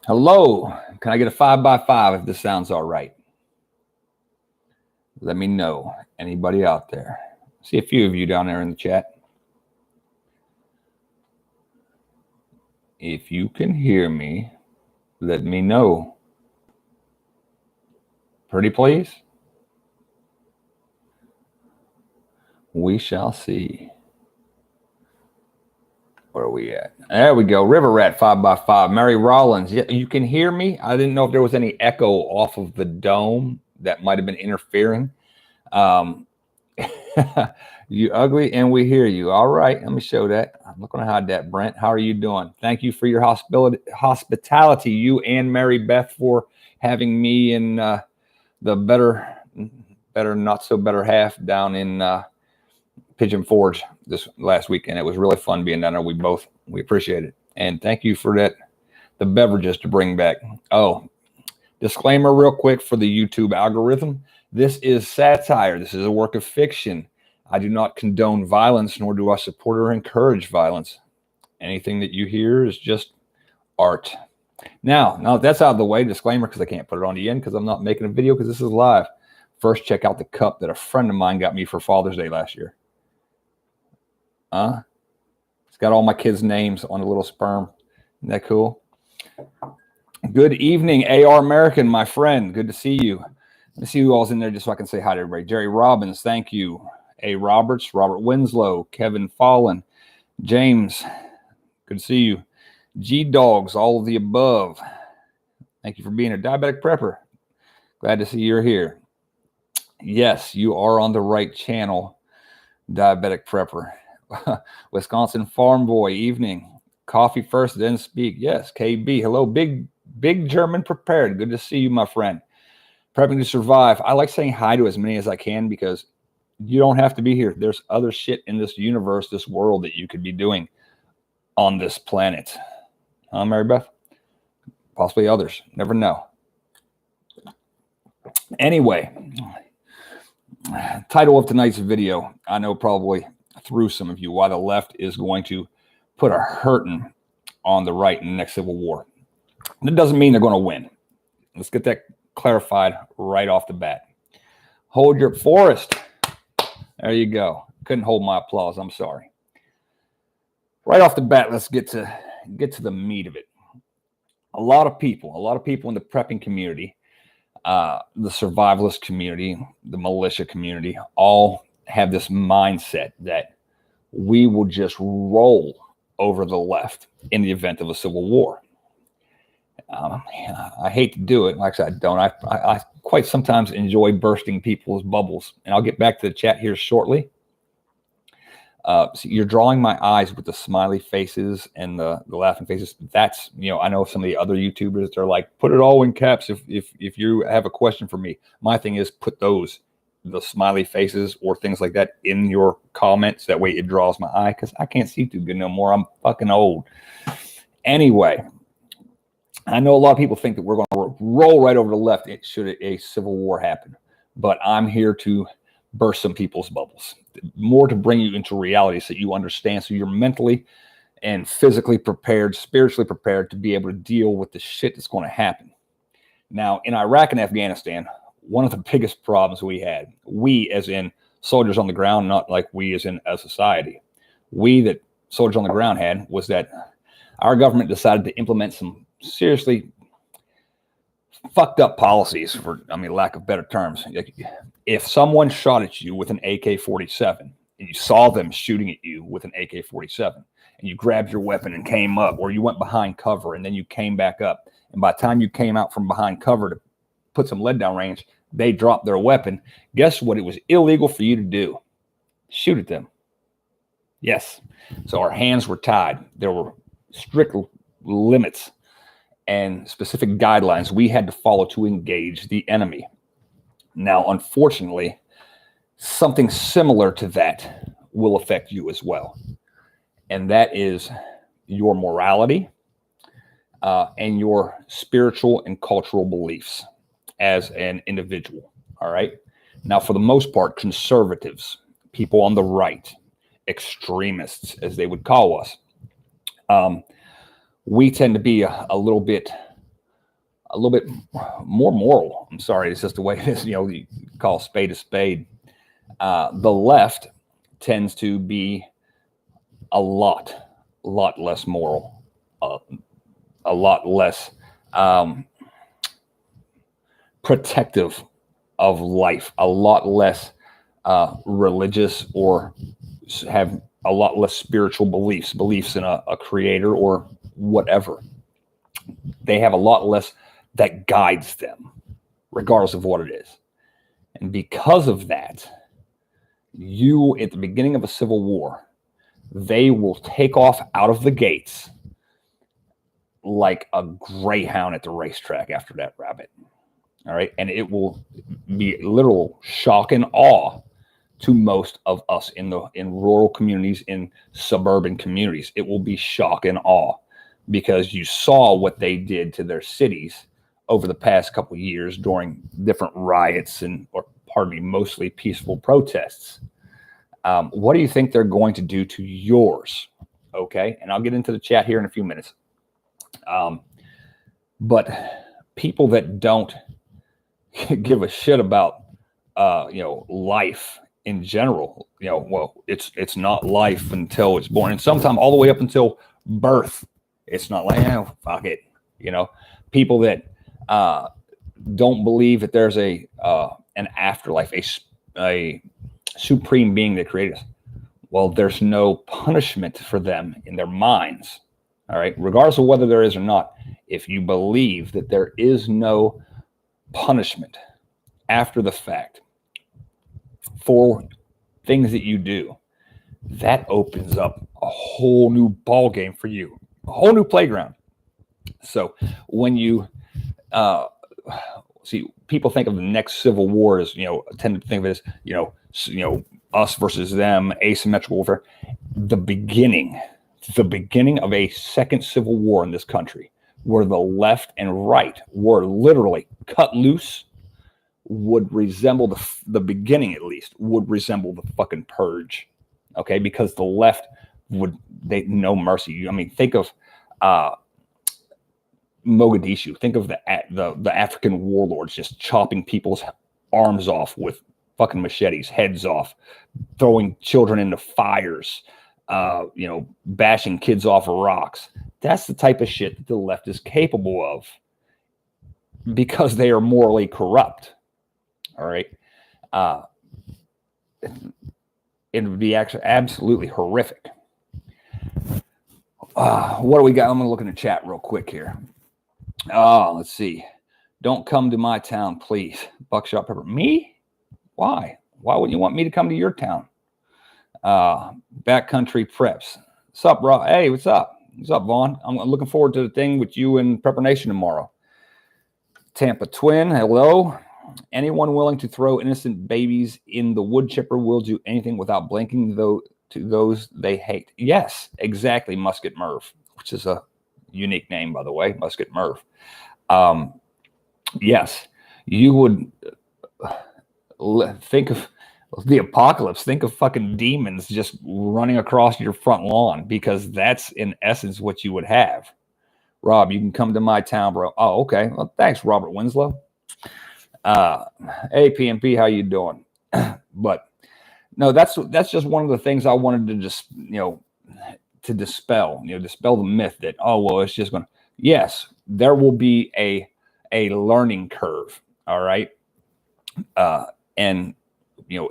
Hello. Can I get a 5x5 if this sounds all right? Let me know. Anybody out there? See a few of you down there in the chat. If you can hear me, let me know. Pretty please? We shall see. Where are we at? There we go. River Rat 5x5. Mary Rollins. Yeah, you can hear me? I didn't know if there was any echo off of the dome that might have been interfering. You ugly and we hear you. All right. Let me show that. I'm not going to hide that, Brent. How are you doing? Thank you for your hospitality, you and Mary Beth, for having me in the better, not so better half down in Pigeon Forge this last weekend. It was really fun being down there. We appreciate it. And thank you for that, the beverages to bring back. Oh, disclaimer real quick for the YouTube algorithm. This is satire. This is a work of fiction. I do not condone violence, nor do I support or encourage violence. Anything that you hear is just art. Now that's out of the way, disclaimer, because I can't put it on the end because I'm not making a video because this is live. First, check out the cup that a friend of mine got me for Father's Day last year. It's got all my kids' names on a little sperm. Isn't that cool? Good evening, AR American, my friend. Good to see you. Let me see who all's in there just so I can say hi to everybody. Jerry Robbins, thank you. A. Roberts, Robert Winslow, Kevin Fallon, James, good to see you. G Dogs, all of the above. Thank you for being a diabetic prepper. Glad to see you're here. Yes, you are on the right channel, diabetic prepper. Wisconsin Farm Boy, evening. Coffee first, then speak. Yes, KB. Hello, big German prepared. Good to see you, my friend. Prepping to survive. I like saying hi to as many as I can because you don't have to be here. There's other shit in this universe, this world that you could be doing on this planet. Huh, Mary Beth? Possibly others. Never know. Anyway, title of tonight's video, I know probably through some of you why the left is going to put a hurting on the right in the next civil war. That doesn't mean they're going to win. Let's get that clarified right off the bat. Hold your Forrest. There you go. Couldn't hold my applause. I'm sorry. Right off the bat, let's get to the meat of it. A lot of people in the prepping community, the survivalist community, the militia community, all have this mindset that we will just roll over the left in the event of a civil war. I hate to do it. Like I said, I don't. I quite sometimes enjoy bursting people's bubbles. And I'll get back to the chat here shortly. So you're drawing my eyes with the smiley faces and the laughing faces. That's, I know some of the other YouTubers, they're like, put it all in caps if you have a question for me. My thing is put the smiley faces or things like that in your comments. That way it draws my eye because I can't see too good no more. I'm fucking old. Anyway, I know a lot of people think that we're going to roll right over the left should a civil war happen. But I'm here to burst some people's bubbles. More to bring you into reality so you understand, so you're mentally and physically prepared, spiritually prepared to be able to deal with the shit that's going to happen. Now, in Iraq and Afghanistan, one of the biggest problems we as in soldiers on the ground, not like we as in a society, we that soldiers on the ground had, was that our government decided to implement some seriously fucked up policies, for lack of better terms. If someone shot at you with an AK-47 and you saw them shooting at you with an AK-47 and you grabbed your weapon and came up, or you went behind cover and then you came back up, and by the time you came out from behind cover to put some lead down range, they dropped their weapon. Guess what? It was illegal for you to do. Shoot at them. Yes. So our hands were tied. There were strict limits and specific guidelines we had to follow to engage the enemy. Now, unfortunately, something similar to that will affect you as well. And that is your morality and your spiritual and cultural beliefs as an individual. All right. Now, for the most part, conservatives, people on the right, extremists, as they would call us, We tend to be a little bit more moral. I'm sorry, it's just the way it is. You call a spade a spade. The left tends to be a lot less moral, a lot less protective of life, a lot less religious, or have a lot less spiritual beliefs in a creator or whatever. They have a lot less that guides them, regardless of what it is. And because of that, at the beginning of a civil war, they will take off out of the gates like a greyhound at the racetrack after that rabbit. All right. And it will be literal shock and awe to most of us in rural communities, in suburban communities. It will be shock and awe because you saw what they did to their cities over the past couple of years during different riots mostly peaceful protests. What do you think they're going to do to yours? Okay. And I'll get into the chat here in a few minutes. But people that don't give a shit about, life in general, well, it's not life until it's born. And sometimes all the way up until birth, it's not like, fuck it. People that don't believe that there's an afterlife, a supreme being that created us. Well, there's no punishment for them in their minds. All right. Regardless of whether there is or not, if you believe that there is no punishment after the fact for things that you do, that opens up a whole new ball game for you, a whole new playground. So when you see, people think of the next civil war as, tend to think of it as, us versus them, asymmetrical warfare. The beginning of a second civil war in this country, where the left and right were literally cut loose, would resemble the beginning, at least, would resemble the fucking purge. Okay, because the left they no mercy. I mean, think of Mogadishu. Think of the African warlords just chopping people's arms off with fucking machetes, heads off, throwing children into fires, bashing kids off of rocks. That's the type of shit that the left is capable of because they are morally corrupt. All right. It would be actually absolutely horrific. What do we got? I'm going to look in the chat real quick here. Let's see. Don't come to my town, please. Buckshot Pepper. Me? Why? Why wouldn't you want me to come to your town? Backcountry Preps. What's up, bro? Hey, what's up? What's up, Vaughn? I'm looking forward to the thing with you and Prepper Nation tomorrow. Tampa Twin. Hello. Anyone willing to throw innocent babies in the wood chipper will do anything without blinking, though, to those they hate. Yes, exactly. Musket Merv, which is a unique name, by the way. Musket Merv. Yes, you would think of the apocalypse. Think of fucking demons just running across your front lawn, because that's in essence what you would have. Rob, you can come to my town, bro. Oh, okay. Well, thanks, Robert Winslow. Hey, PMP, how you doing? But no, that's just one of the things I wanted to just, to dispel the myth that, oh, well, it's just going to, yes, there will be a learning curve. All right. And,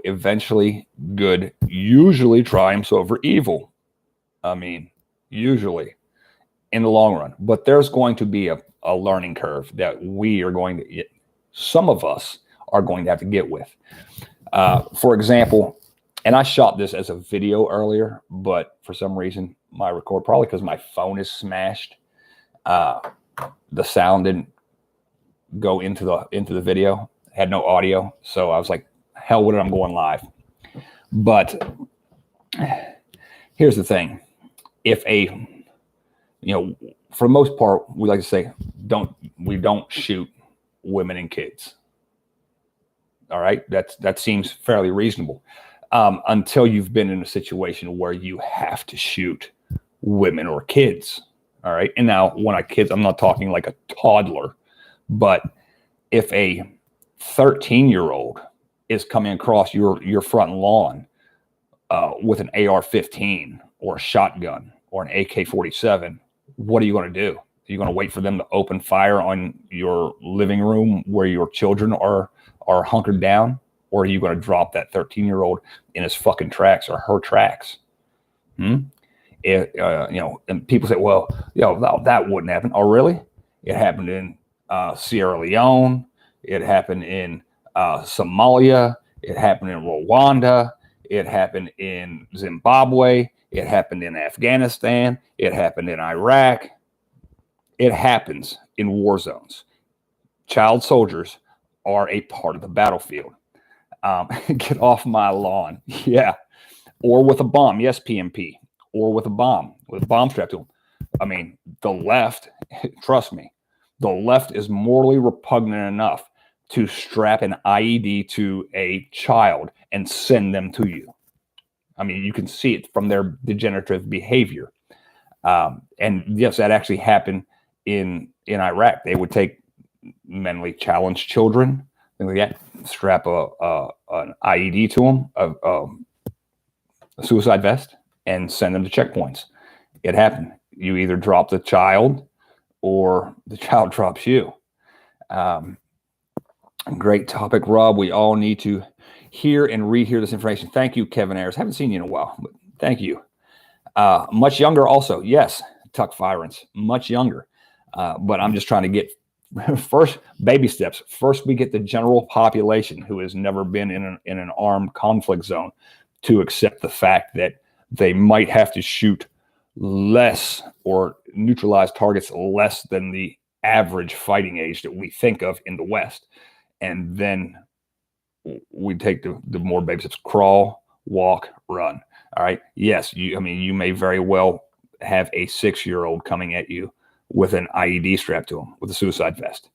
eventually good usually triumphs over evil. I mean, usually in the long run, but there's going to be a learning curve that some of us are going to have to get with. For example, and I shot this as a video earlier, but for some reason my record, probably because my phone is smashed, the sound didn't go into the video, had no audio. So I was like, hell with it, I'm going live. But here's the thing. If for the most part, we like to say, we don't shoot women and kids. All right. That seems fairly reasonable. Until you've been in a situation where you have to shoot women or kids. All right. And now when I kids, I'm not talking like a toddler, but if a 13-year-old is coming across your front lawn with an AR-15 or a shotgun or an AK-47, what are you going to do? Are you going to wait for them to open fire on your living room where your children are hunkered down? Or are you going to drop that 13-year-old in his fucking tracks or her tracks? And people say, well, that wouldn't happen. Oh, really? It happened in Sierra Leone. It happened in Somalia. It happened in Rwanda. It happened in Zimbabwe. It happened in Afghanistan. It happened in Iraq. It happens in war zones. Child soldiers are a part of the battlefield. Get off my lawn. Yeah. Or with a bomb. Yes, PMP. Or with a bomb strapped to them. I mean, the left, trust me, the left is morally repugnant enough to strap an IED to a child and send them to you. I mean, you can see it from their degenerative behavior. And yes, that actually happened in Iraq. They would take mentally challenged children, things like that, strap an IED to them, a suicide vest, and send them to checkpoints. It happened. You either drop the child or the child drops you. Great topic, Rob. We all need to hear and rehear this information. Thank you, Kevin Ayers. Haven't seen you in a while, but thank you. Much younger also. Yes, Tuck Firance, much younger. But I'm just trying to get first baby steps. First, we get the general population who has never been in an armed conflict zone to accept the fact that they might have to shoot less or neutralize targets less than the average fighting age that we think of in the West. And then we take the more baby steps: crawl, walk, run. All right. Yes. You may very well have a 6-year-old coming at you with an IED strapped to him with a suicide vest.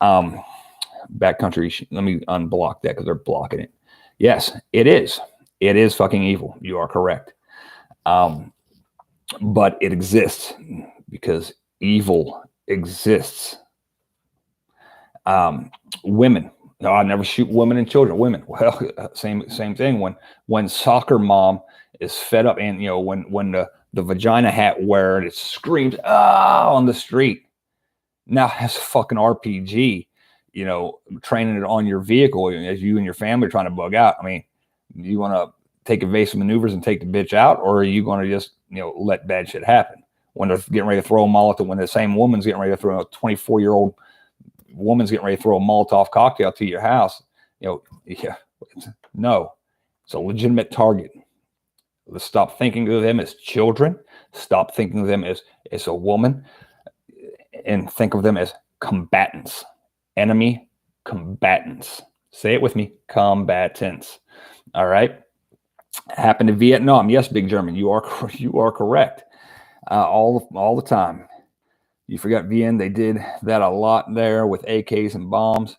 Backcountry. Let me unblock that because they're blocking it. Yes, it is. It is fucking evil. You are correct. But it exists because evil exists. Women. No, I never shoot women and children. Women. Well, same thing. When soccer mom is fed up, and when the vagina hat wearer, it screams on the street. Now has fucking RPG, training it on your vehicle as you and your family are trying to bug out. I mean, do you want to take evasive maneuvers and take the bitch out, or are you going to just let bad shit happen? When they're getting ready to throw a Molotov, when the same woman's getting ready to throw a 24-year-old woman's getting ready to throw a Molotov cocktail to your house, no, it's a legitimate target. Let's stop thinking of them as children. Stop thinking of them as a woman, and think of them as combatants, enemy combatants. Say it with me, combatants. All right. Happened in Vietnam. Yes, Big German, you are correct. All the time. You forgot Vienna. They did that a lot there with AKs and bombs,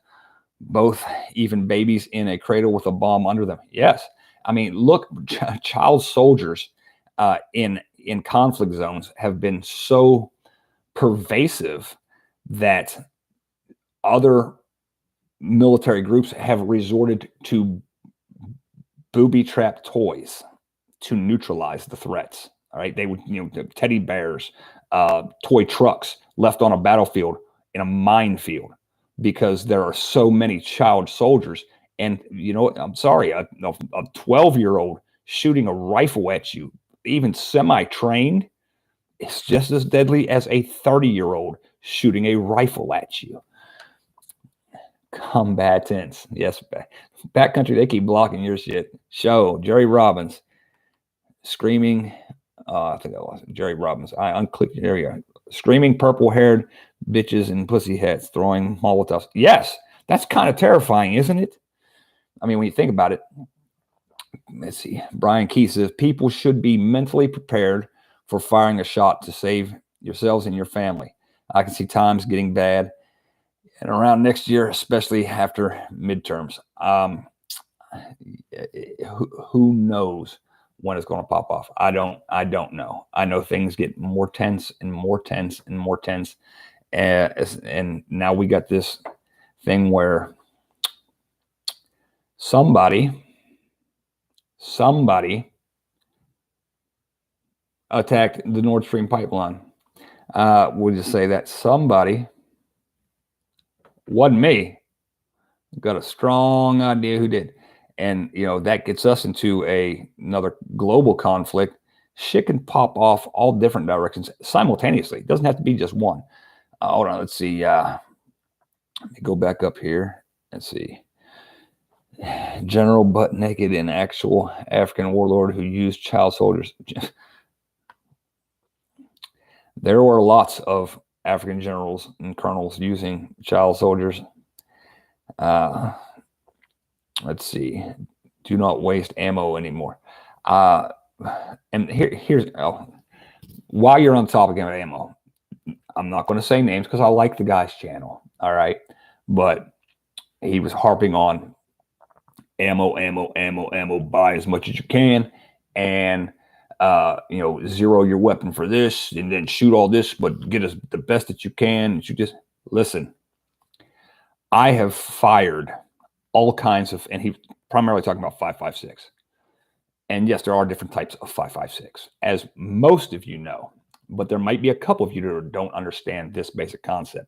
both even babies in a cradle with a bomb under them. Yes. I mean, look, child soldiers in conflict zones have been so pervasive that other military groups have resorted to booby trap toys to neutralize the threats. All right. They would, teddy bears, toy trucks left on a battlefield in a minefield because there are so many child soldiers. And I'm sorry, a 12-year-old shooting a rifle at you, even semi-trained, is just as deadly as a 30-year-old shooting a rifle at you. Combatants. Yes, backcountry, they keep blocking your shit. Show Jerry Robbins screaming. I think that was Jerry Robbins. I unclicked. There you go. Screaming purple-haired bitches and pussy heads throwing Molotovs. Yes, that's kind of terrifying, isn't it? I mean, when you think about it, let's see. Brian Key says people should be mentally prepared for firing a shot to save yourselves and your family. I can see times getting bad, and around next year, especially after midterms. Who knows when it's going to pop off. I don't know. I know things get more tense and more tense and more tense. And now we got this thing where somebody attacked the Nord Stream pipeline. We'll just say that somebody, wasn't me, got a strong idea who did. And, that gets us into another global conflict. Shit can pop off all different directions simultaneously. It doesn't have to be just one. Hold on, let's see. Let me go back up here and see. General butt naked in actual African warlord who used child soldiers. There were lots of African generals and colonels using child soldiers. Let's see. Do not waste ammo anymore. And here's while you're on the topic of ammo, I'm not going to say names because I like the guy's channel. All right, but he was harping on ammo. Buy as much as you can, and zero your weapon for this, and then shoot all this, but get us the best that you can. And you just listen. I have fired all kinds of, and he primarily talking about 5.56. And yes, there are different types of 5.56, as most of you know, but there might be a couple of you that don't understand this basic concept.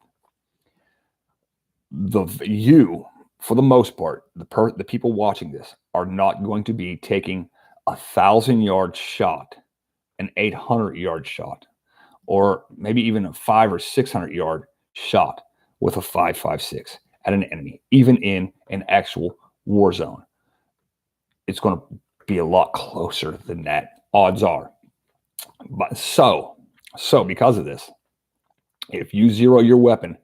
For the most part, the people watching this are not going to be taking 1,000-yard shot, an 800-yard shot, or maybe even a 500 or 600-yard shot with a 5.56 at an enemy, even in an actual war zone. It's going to be a lot closer than that, odds are. But so because of this, if you zero your weapon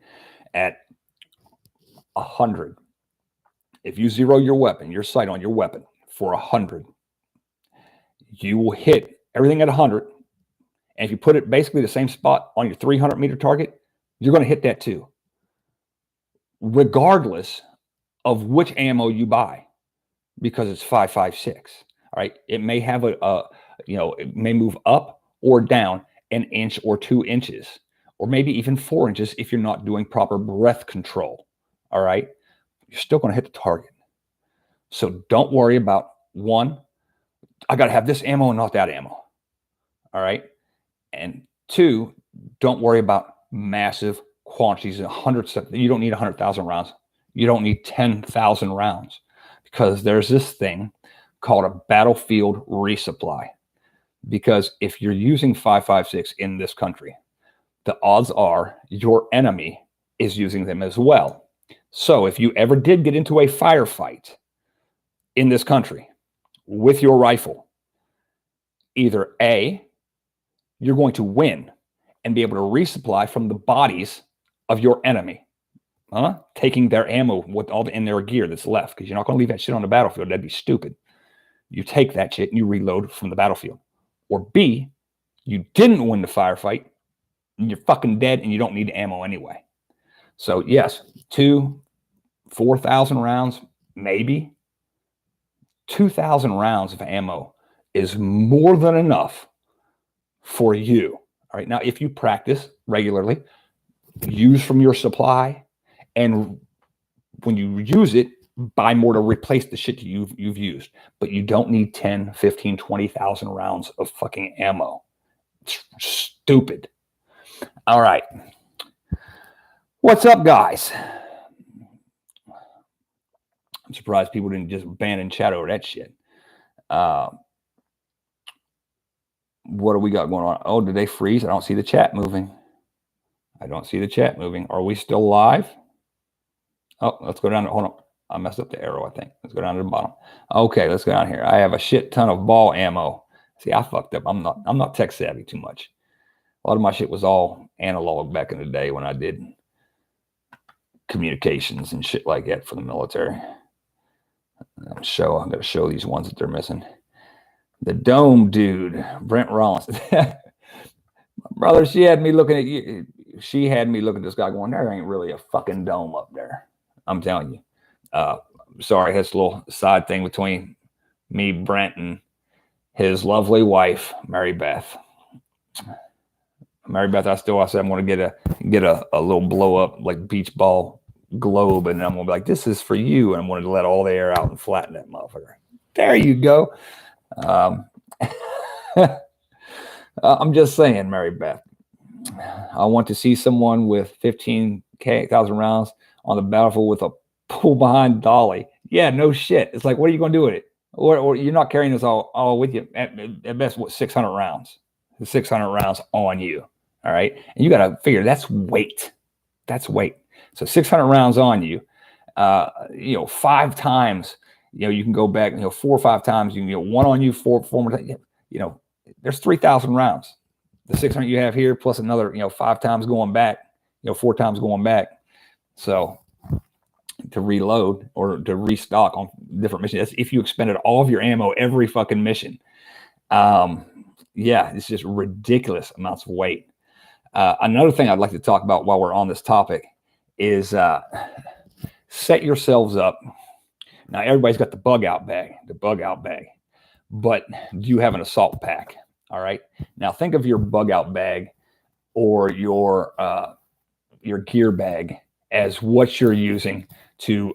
at 100, if you zero your sight on your weapon for 100, you will hit everything at 100. And if you put it basically the same spot on your 300-meter target, you're going to hit that too, regardless of which ammo you buy, because it's 5.56. All right, it may have it may move up or down an inch or 2 inches, or maybe even 4 inches if you're not doing proper breath control. All right, you're still going to hit the target. So don't worry about one, I got to have this ammo and not that ammo. All right, and two, don't worry about massive quantities of hundreds. You don't need 100,000 rounds. You don't need 10,000 rounds, because there's this thing called a battlefield resupply. Because if you're using 5.56 in this country, the odds are your enemy is using them as well. So if you ever did get into a firefight in this country with your rifle, either A, you're going to win and be able to resupply from the bodies of your enemy, taking their ammo with all in their gear that's left, because you're not going to leave that shit on the battlefield. That'd be stupid. You take that shit and you reload from the battlefield. Or B, you didn't win the firefight and you're fucking dead and you don't need ammo anyway. So yes, 4,000 rounds, maybe 2,000 rounds of ammo is more than enough for you. All right. Now, if you practice regularly, use from your supply, and when you use it, buy more to replace the shit you've used. But you don't need 10, 15, 20,000 rounds of fucking ammo. It's stupid. All right. What's up, guys? I'm surprised people didn't just ban and chat over that shit. What do we got going on? Oh, did they freeze? I don't see the chat moving. Are we still live? Oh, let's go down. Hold on. I messed up the arrow, I think. Let's go down to the bottom. Okay, let's go down here. I have a shit ton of ball ammo. See, I fucked up. I'm not tech savvy too much. A lot of my shit was all analog back in the day when I did communications and shit like that for the military. I'm going to show these ones that they're missing. The dome dude, Brent Rollins. Brother, she had me looking at you. She had me looking at this guy going, there ain't really a fucking dome up there. I'm telling you. Sorry, that's a little side thing between me, Brent, and his lovely wife, Mary Beth. Mary Beth, I said I'm going to get a little blow up like beach ball globe, and I'm going to be like, this is for you, and I'm going to let all the air out and flatten that motherfucker. There you go. I'm just saying, Mary Beth. I want to see someone with 15,000 rounds on the battlefield with a pull behind dolly. Yeah, no shit. It's like, what are you going to do with it? Or you're not carrying this all with you. At best, what, 600 rounds? 600 rounds on you. All right. And you got to figure that's weight. That's weight. So 600 rounds on you, 5 times, you can go back, 4 or 5 times, you can get one on you, four more times, there's 3,000 rounds. The 600 you have here, plus another, 5 times going back, 4 times going back. So to reload or to restock on different missions, that's if you expended all of your ammo every fucking mission. It's just ridiculous amounts of weight. Another thing I'd like to talk about while we're on this topic is set yourselves up. Now, everybody's got the bug out bag, but do you have an assault pack? All right. Now, think of your bug out bag or your gear bag as what you're using to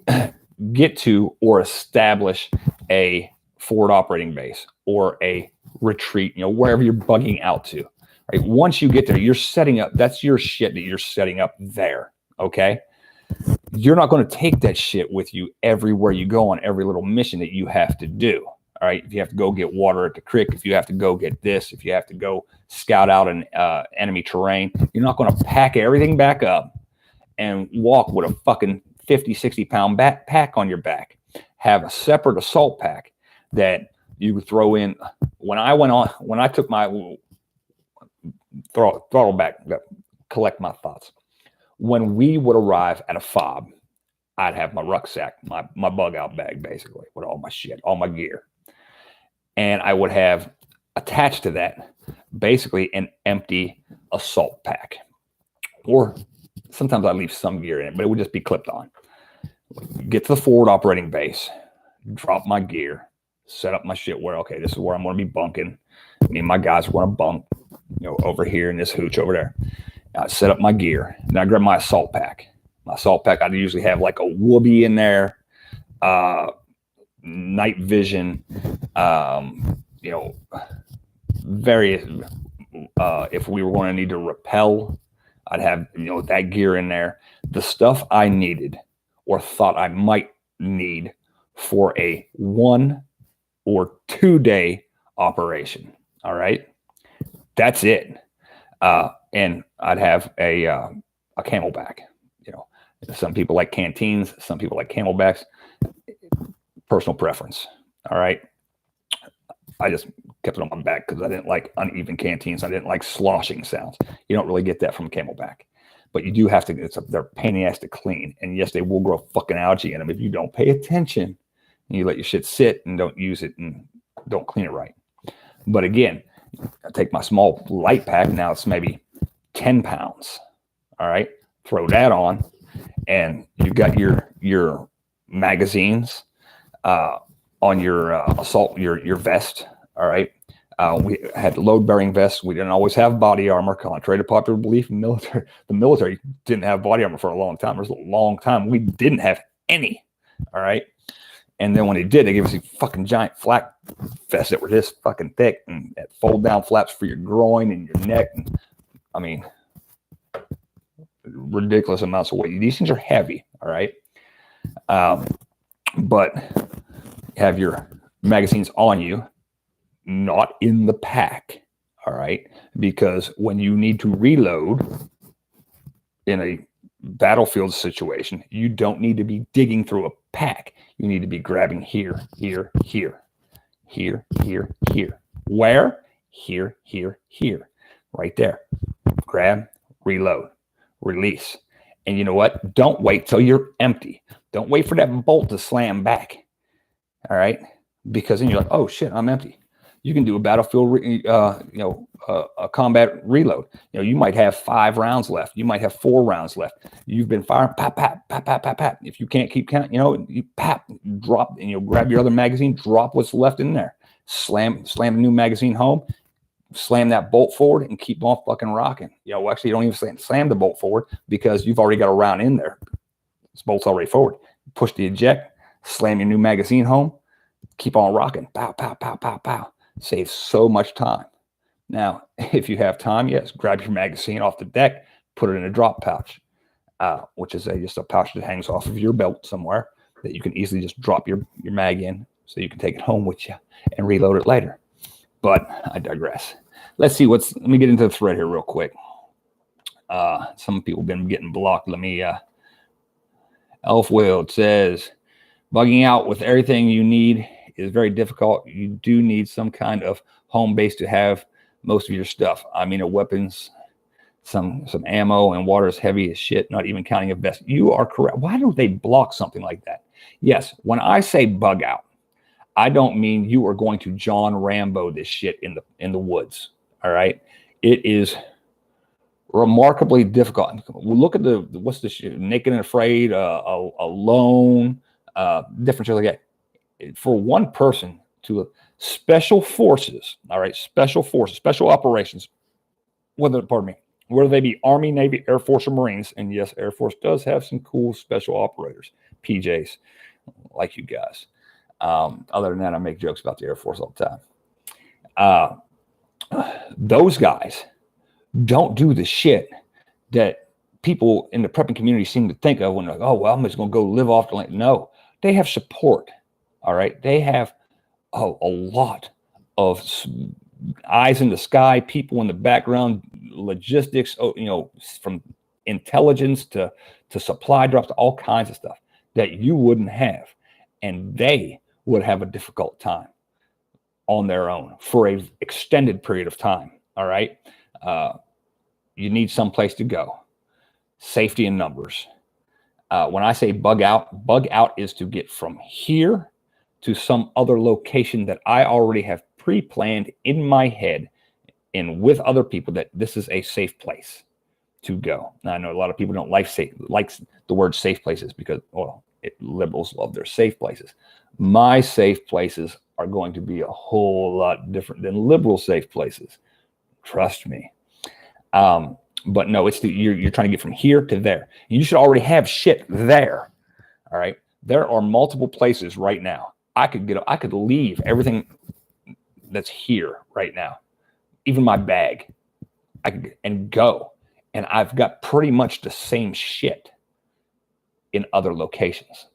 get to or establish a forward operating base or a retreat, wherever you're bugging out to. Right? Once you get there, you're setting up. That's your shit that you're setting up there. Okay. You're not going to take that shit with you everywhere you go on every little mission that you have to do. All right. If you have to go get water at the creek, if you have to go get this, if you have to go scout out an enemy terrain, you're not going to pack everything back up and walk with a fucking 50, 60 pound backpack on your back. Have a separate assault pack that you throw in. When I took my throttle back, collect my thoughts. When we would arrive at a fob, I'd have my rucksack, my bug out bag, basically, with all my shit, all my gear. And I would have attached to that basically an empty assault pack. Or sometimes I leave some gear in it, but it would just be clipped on. Get to the forward operating base, drop my gear, set up my shit where, okay, this is where I'm going to be bunking. Me and my guys want to bunk, over here in this hooch over there. I set up my gear. Then I grab my assault pack. My assault pack, I'd usually have like a whoopee in there, night vision, various. If we were going to need to rappel, I'd have that gear in there. The stuff I needed or thought I might need for a 1 or 2 day operation. All right, that's it. And I'd have a camelback. Some people like canteens, some people like camelbacks. Personal preference. All right. I just kept it on my back because I didn't like uneven canteens. I didn't like sloshing sounds. You don't really get that from a camelback, but you do have to. They're a pain in the ass to clean, and yes, they will grow fucking algae in them if you don't pay attention and you let your shit sit and don't use it and don't clean it right. But again, I take my small light pack. Now it's maybe 10 pounds. All right. Throw that on, and you got your magazines on your assault, your vest. All right. We had load bearing vests. We didn't always have body armor, contrary to popular belief. The military didn't have body armor for a long time. There was a long time we didn't have any. All right. And then when they did, they gave us these fucking giant flak vests that were this fucking thick and had fold down flaps for your groin and your neck. And, I mean, ridiculous amounts of weight. These things are heavy. All right. But have your magazines on you, not in the pack. All right. Because when you need to reload in a battlefield situation, you don't need to be digging through a pack. You need to be grabbing here, here, here, here, here, here. Where? Here, here, here. Right there. Grab, reload, release. And you know what? Don't wait till you're empty. Don't wait for that bolt to slam back. All right? Because then you're like, oh shit, I'm empty. You can do a battlefield, a combat reload. You might have 5 rounds left. You might have 4 rounds left. You've been firing, pop, pop, pop, pop, pop, pop. If you can't keep counting, you pop, drop, and grab your other magazine, drop what's left in there. slam the new magazine home, slam that bolt forward, and keep on fucking rocking. Well, actually, you don't even slam the bolt forward because you've already got a round in there. This bolt's already forward. Push the eject, slam your new magazine home, keep on rocking. Pow, pow, pow, pow, pow. Saves so much time. Now, if you have time, yes, grab your magazine off the deck, put it in a drop pouch, which is just a pouch that hangs off of your belt somewhere that you can easily just drop your mag in so you can take it home with you and reload it later. But I digress. Let me get into the thread here real quick. Some people have been getting blocked. Let me, Elf Wild says, bugging out with everything you need is very difficult. You do need some kind of home base to have most of your stuff. I mean, weapons, some ammo, and water is heavy as shit, not even counting a vest. You are correct. Why don't they block something like that? Yes, when I say bug out, I don't mean you are going to John Rambo this shit in the woods. All right, it is remarkably difficult. Look at what's the shit? Naked and Afraid, Alone, different shit like that. For one person to special forces, all right, special forces, special operations, whether they be Army, Navy, Air Force, or Marines, and yes, Air Force does have some cool special operators, PJs, like you guys. Other than that, I make jokes about the Air Force all the time. Those guys don't do the shit that people in the prepping community seem to think of when they're like, oh, well, I'm just going to go live off the land. No, they have support. All right. They have a lot of eyes in the sky, people in the background, logistics, from intelligence to supply drops to all kinds of stuff that you wouldn't have. And they would have a difficult time on their own for an extended period of time. All right. You need some place to go. Safety in numbers. When I say bug out is to get from here to some other location that I already have pre-planned in my head and with other people that this is a safe place to go. Now, I know a lot of people don't like the word safe places because, liberals love their safe places. My safe places are going to be a whole lot different than liberal safe places. Trust me. But no, you're trying to get from here to there. You should already have shit there. All right. There are multiple places right now. I could leave everything that's here right now, even my bag. And go. And I've got pretty much the same shit in other locations.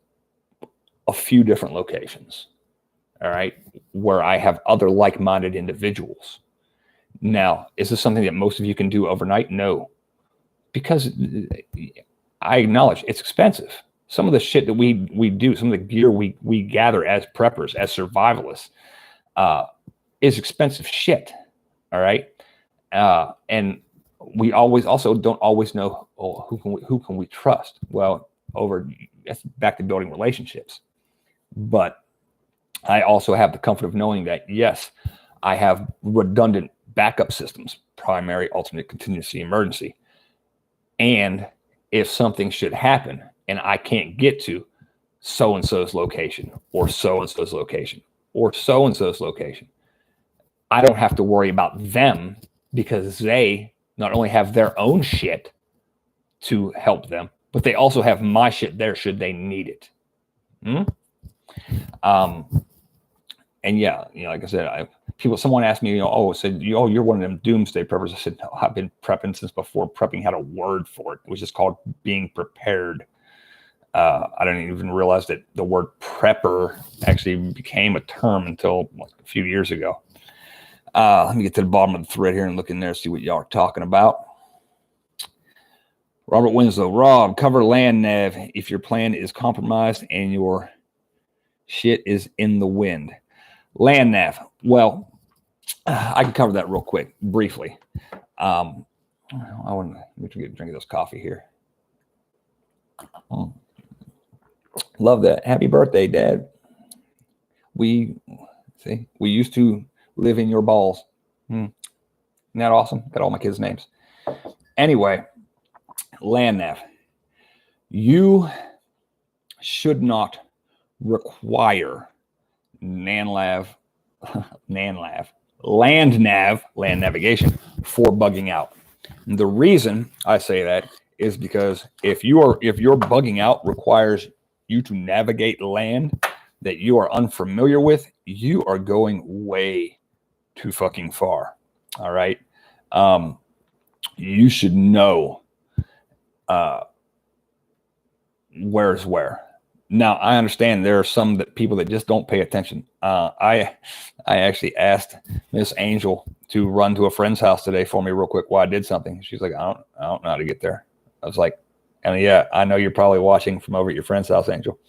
A few different locations. All right. Where I have other like-minded individuals. Now, is this something that most of you can do overnight? No, because I acknowledge it's expensive. Some of the shit that we do, some of the gear we gather as preppers, as survivalists, is expensive shit. All right, and we don't always know who can we trust. Well, that's back to building relationships. But I also have the comfort of knowing that yes, I have redundant backup systems, primary, alternate, contingency, emergency. And if something should happen and I can't get to so-and-so's location or so-and-so's location or so-and-so's location, I don't have to worry about them because they not only have their own shit to help them, but they also have my shit there should they need it. And yeah, like I said, someone asked me, you're one of them doomsday preppers. I said, no, I've been prepping since before prepping had a word for it. It was just called being prepared. I didn't even realize that the word prepper actually became a term until a few years ago. Let me get to the bottom of the thread here and look in there, see what y'all are talking about. Robert Winslow, Rob, cover land nav if your plan is compromised and your shit is in the wind. Land nav. Well, I can cover that real quick, briefly. Let me get a drink of this coffee here. Love that. Happy birthday, Dad. We used to live in your balls. Isn't that awesome? Got all my kids' names. Anyway, land nav. You should not require NanLav land navigation for bugging out. And the reason I say that is because if your bugging out requires you to navigate land that you are unfamiliar with, you are going way too fucking far. All right. You should know where's where. Now, I understand there are some people that just don't pay attention. I actually asked Miss Angel to run to a friend's house today for me real quick while I did something. She's like, I don't know how to get there. I was like, and yeah, I know you're probably watching from over at your friend's house, Angel.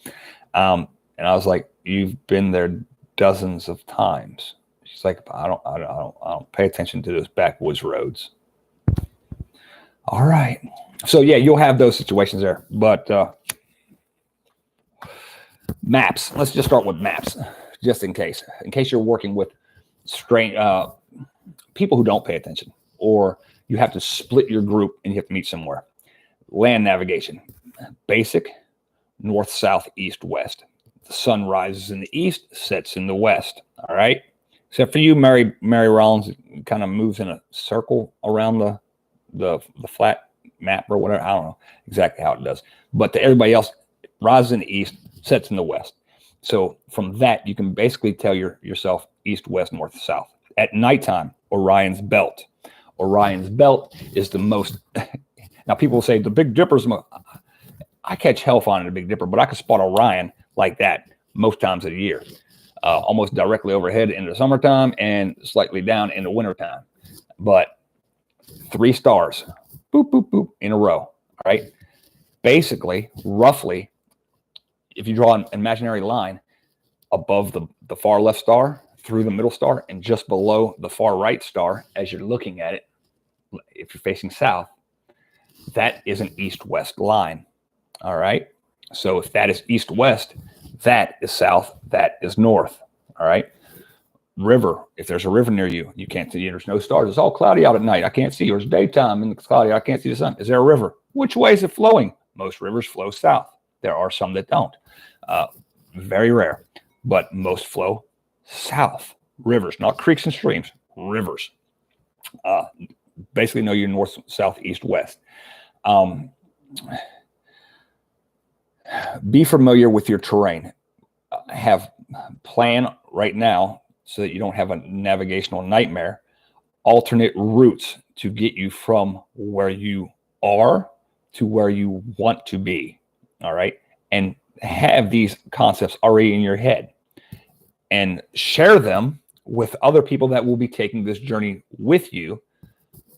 And I was like, you've been there dozens of times. She's like, I don't pay attention to those backwoods roads. All right. So yeah, you'll have those situations there, but maps. Let's just start with maps, just in case you're working with strange people who don't pay attention, or you have to split your group and you have to meet somewhere. Land navigation, basic, north, south, east, west. The sun rises in the east, sets in the west. All right. Except for you, Mary Rollins, kind of moves in a circle around the flat map or whatever. I don't know exactly how it does, but to everybody else, rises in the east, sets in the west. So from that, you can basically tell yourself east, west, north, south. At nighttime, Orion's belt. Orion's belt is the most. Now people will say the Big Dipper's. I catch hell finding the Big Dipper, but I can spot Orion like that most times of the year, almost directly overhead in the summertime and slightly down in the wintertime. But 3 stars, boop, boop, boop, in a row. All right. Basically, roughly, if you draw an imaginary line above the far left star, through the middle star, and just below the far right star, as you're looking at it, if you're facing south, that is an east-west line. All right. So if that is east-west, that is south, that is north. All right. River. If there's a river near you, you can't see. There's no stars. It's all cloudy out at night. I can't see. There's daytime and it's cloudy. I can't see the sun. Is there a river? Which way is it flowing? Most rivers flow south. There are some that don't. Very rare, but most flow south. Rivers, not creeks and streams. Rivers. Basically know your north, south, east, west. Be familiar with your terrain. Have plan right now so that you don't have a navigational nightmare. Alternate routes to get you from where you are to where you want to be. All right. And have these concepts already in your head and share them with other people that will be taking this journey with you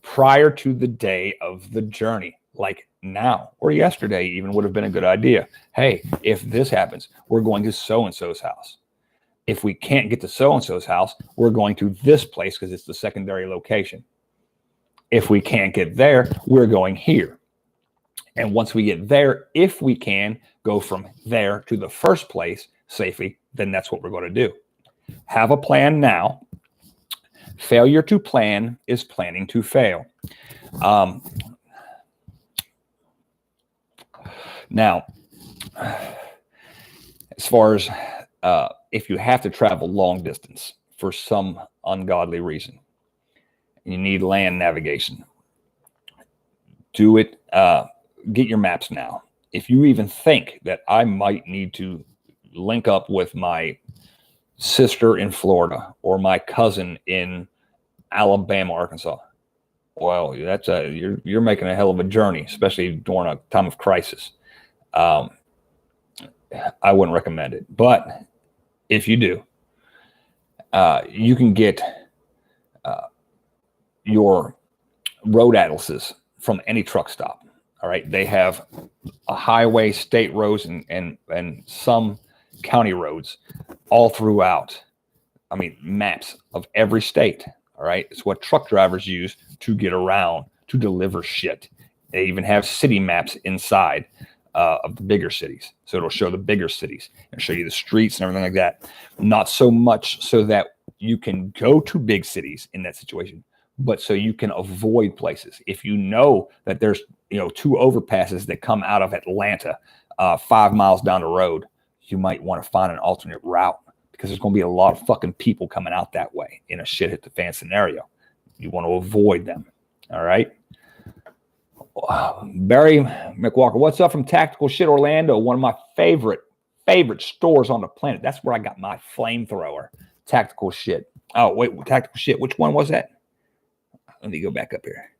prior to the day of the journey. Like now or yesterday even would have been a good idea. Hey, if this happens, we're going to so-and-so's house. If we can't get to so-and-so's house, we're going to this place because it's the secondary location. If we can't get there, we're going here. And once we get there, if we can go from there to the first place safely, then that's what we're going to do. Have a plan now. Failure to plan is planning to fail. Now, as far as if you have to travel long distance for some ungodly reason, you need land navigation. Do it. Get your maps now. If you even think that I might need to link up with my sister in Florida or my cousin in Alabama, Arkansas, well, that's you're making a hell of a journey, especially during a time of crisis. I wouldn't recommend it, but if you do, you can get your road atlases from any truck stop. All right, they have a highway, state roads, and some county roads all throughout. I mean, maps of every state. All right, it's what truck drivers use to get around, to deliver shit. They even have city maps inside of the bigger cities, so it'll show the bigger cities and show you the streets and everything like that. Not so much so that you can go to big cities in that situation, but so you can avoid places. If you know that there's 2 overpasses that come out of Atlanta 5 miles down the road, you might want to find an alternate route because there's going to be a lot of fucking people coming out that way in a shit hit the fan scenario. You want to avoid them. All right. Barry McWalker, what's up from Tactical Shit Orlando? One of my favorite stores on the planet. That's where I got my flamethrower. Tactical Shit. Oh, wait, Tactical Shit. Which one was that? Let me go back up here.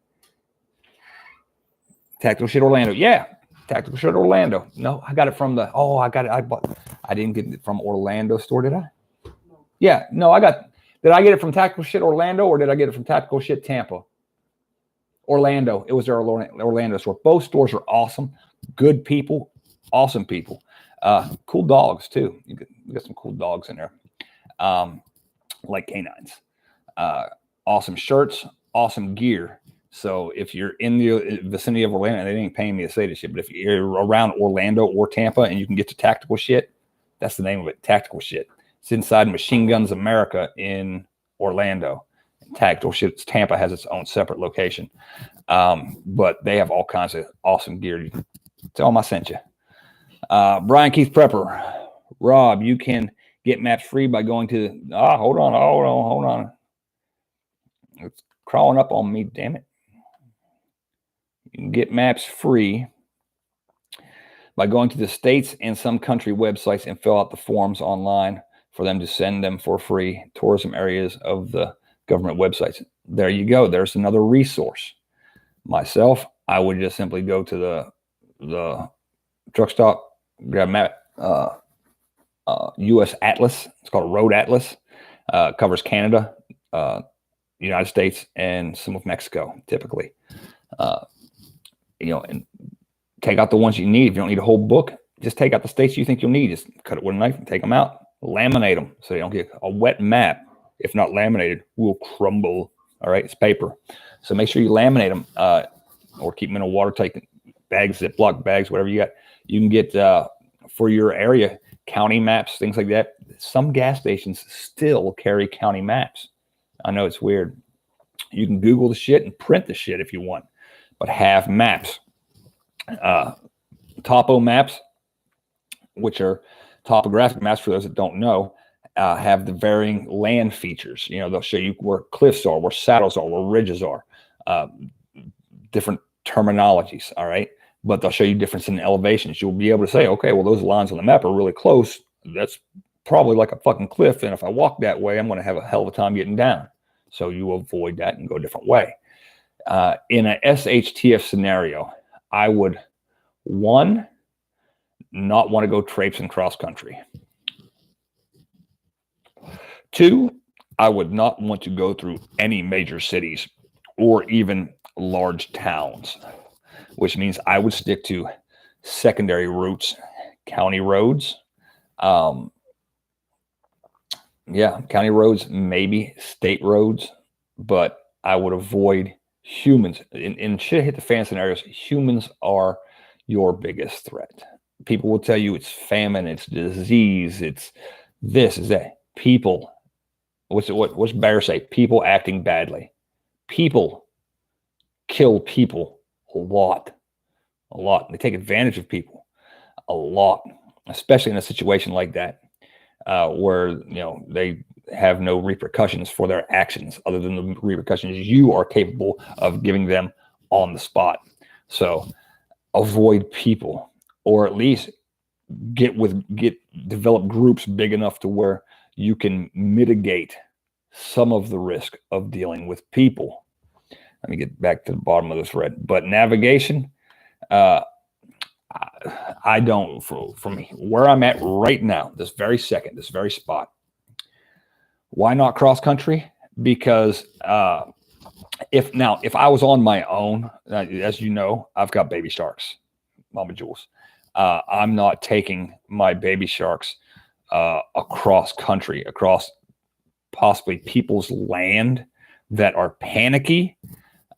Tactical Shit Orlando. Yeah. Tactical Shit Orlando. No, I got it from the, I didn't get it from Orlando store, did I? No. Yeah, no, did I get it from Tactical Shit Orlando or did I get it from Tactical Shit Tampa? Orlando. It was their Orlando store. Both stores are awesome. Good people. Awesome people. Cool dogs, too. You got some cool dogs in there. Like canines. Awesome shirts. Awesome gear. So if you're in the vicinity of Orlando, they ain't paying me to say this shit, but if you're around Orlando or Tampa and you can get to Tactical Shit, that's the name of it, Tactical Shit. It's inside Machine Guns America in Orlando. Tactical Shit Tampa has its own separate location. But they have all kinds of awesome gear. Tell them I sent you. Brian Keith Prepper. Rob, you can get maps free by going to hold on. It's crawling up on me, damn it. You can get maps free by going to the states and some country websites and fill out the forms online for them to send them for free. Tourism areas of the government websites. There you go. There's another resource. Myself, I would just simply go to the truck stop, grab a map, U.S. Atlas. It's called a Road Atlas. Covers Canada, United States, and some of Mexico, typically. And take out the ones you need. If you don't need a whole book, just take out the states you think you'll need. Just cut it with a knife and take them out. Laminate them so you don't get a wet map. If not laminated, will crumble. All right, it's paper. So make sure you laminate them or keep them in a watertight bags, Ziploc bags, whatever you got. You can get, for your area, county maps, things like that. Some gas stations still carry county maps. I know it's weird. You can Google the shit and print the shit if you want, but have maps. Topo maps, which are topographic maps for those that don't know, have the varying land features. They'll show you where cliffs are, where saddles are, where ridges are, different terminologies, all right? But they'll show you difference in elevations. You'll be able to say, okay, well, those lines on the map are really close. That's probably like a fucking cliff, and if I walk that way, I'm going to have a hell of a time getting down. So you avoid that and go a different way. In a SHTF scenario, I would, one, not want to go traipsing cross country. Two, I would not want to go through any major cities or even large towns, which means I would stick to secondary routes, county roads. County roads, maybe state roads, but I would avoid humans. In shit hit the fan scenarios, humans are your biggest threat. People will tell you it's famine, it's disease, it's this, is that. People, what's Bear say? People acting badly. People kill people a lot. They take advantage of people a lot, especially in a situation like that, where they have no repercussions for their actions other than the repercussions you are capable of giving them on the spot. So avoid people, or at least develop groups big enough to where you can mitigate some of the risk of dealing with people. Let me get back to the bottom of this thread. But navigation, I don't, from where I'm at right now, this very second, this very spot. Why not cross country? Because if I was on my own, as you know, I've got baby sharks, Mama Jules. I'm not taking my baby sharks across country, across possibly people's land that are panicky,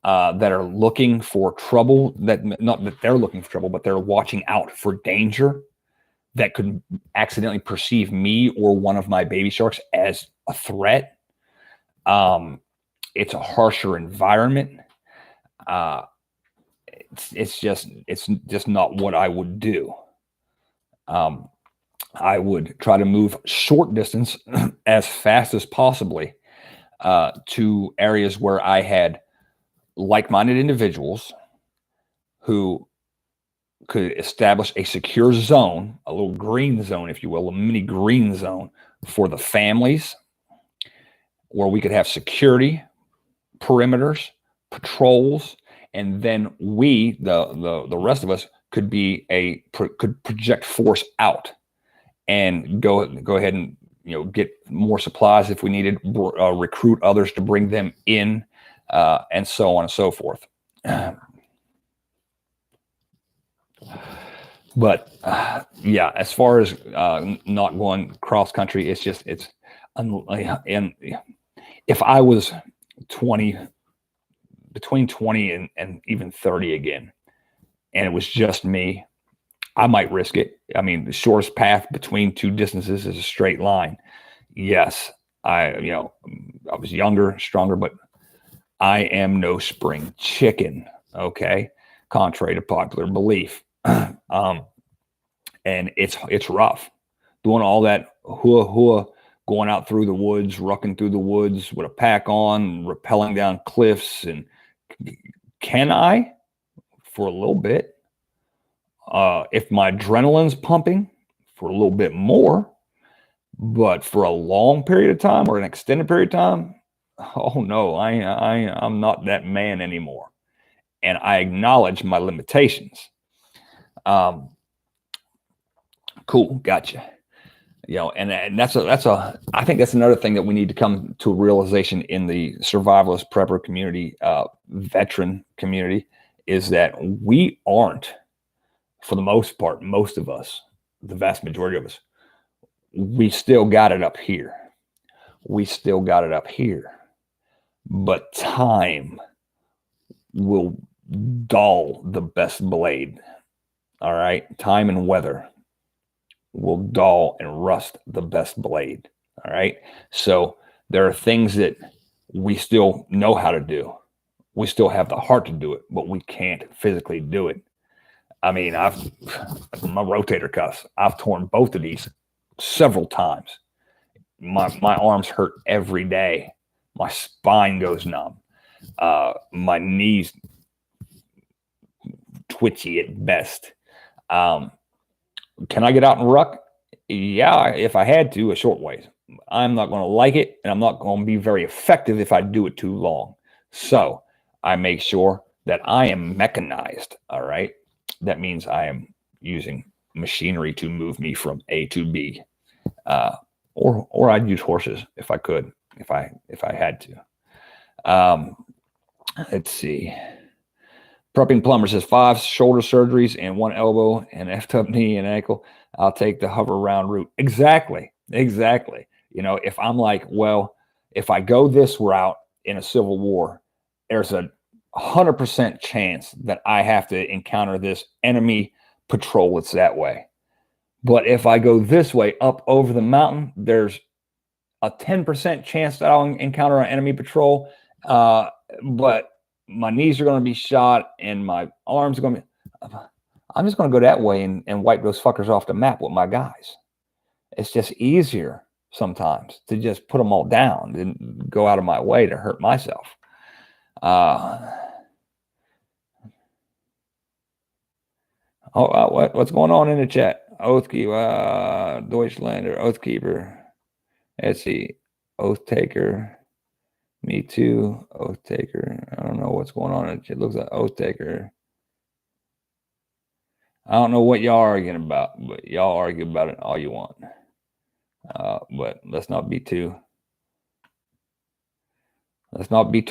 that are looking for trouble, not that they're looking for trouble, but they're watching out for danger that could accidentally perceive me or one of my baby sharks as a threat. It's a harsher environment. It's just not what I would do. I would try to move short distance as fast as possibly to areas where I had like-minded individuals who could establish a secure zone, a little green zone, if you will, a mini green zone for the families, where we could have security, perimeters, patrols, and then we, the rest of us, could could project force out and go ahead and get more supplies if we needed, recruit others to bring them in, and so on and so forth. But yeah, as far as not going cross country, and if I was 20, between 20 and even 30 again, and it was just me, I might risk it. I mean, the shortest path between two distances is a straight line. Yes, I was younger, stronger, but I am no spring chicken. Okay, contrary to popular belief. And it's rough doing all that hua, going out through the woods, rucking through the woods with a pack on, rappelling down cliffs. And can I, for a little bit, if my adrenaline's pumping, for a little bit more, but for a long period of time or an extended period of time, oh no, I'm not that man anymore. And I acknowledge my limitations. Cool, gotcha. And that's I think that's another thing that we need to come to a realization in the survivalist prepper community, veteran community, is that we aren't, for the most part, most of us, the vast majority of us, we still got it up here. We still got it up here. But time will dull the best blade. All right? Time and weather will dull and rust the best blade. All right? So there are things that we still know how to do. We still have the heart to do it, but we can't physically do it. I mean, my rotator cuffs, I've torn both of these several times. My arms hurt every day. My spine goes numb. My knees twitchy at best. Can I get out and ruck? Yeah, if I had to, a short ways. I'm not going to like it, and I'm not going to be very effective if I do it too long. So I make sure that I am mechanized. All right. That means I am using machinery to move me from A to B, or I'd use horses if I could, if I had to. Let's see. Prepping Plumber says 5 shoulder surgeries and 1 elbow and effed up knee and ankle. I'll take the hover round route. Exactly. If I'm like, well, if I go this route in a civil war, there's a 100% chance that I have to encounter this enemy patrol that's that way. But if I go this way up over the mountain, there's a 10% chance that I'll encounter an enemy patrol. But my knees are going to be shot and my arms are going to be... I'm just going to go that way and wipe those fuckers off the map with my guys. It's just easier sometimes to just put them all down than go out of my way to hurt myself. What's going on in the chat? Oathkeeper, Deutschlander, Oathkeeper. Let's see. Oath Taker. Me too. Oath Taker. I don't know what's going on. It looks like Oath Taker. I don't know what y'all are arguing about, but y'all argue about it all you want. But let's not be too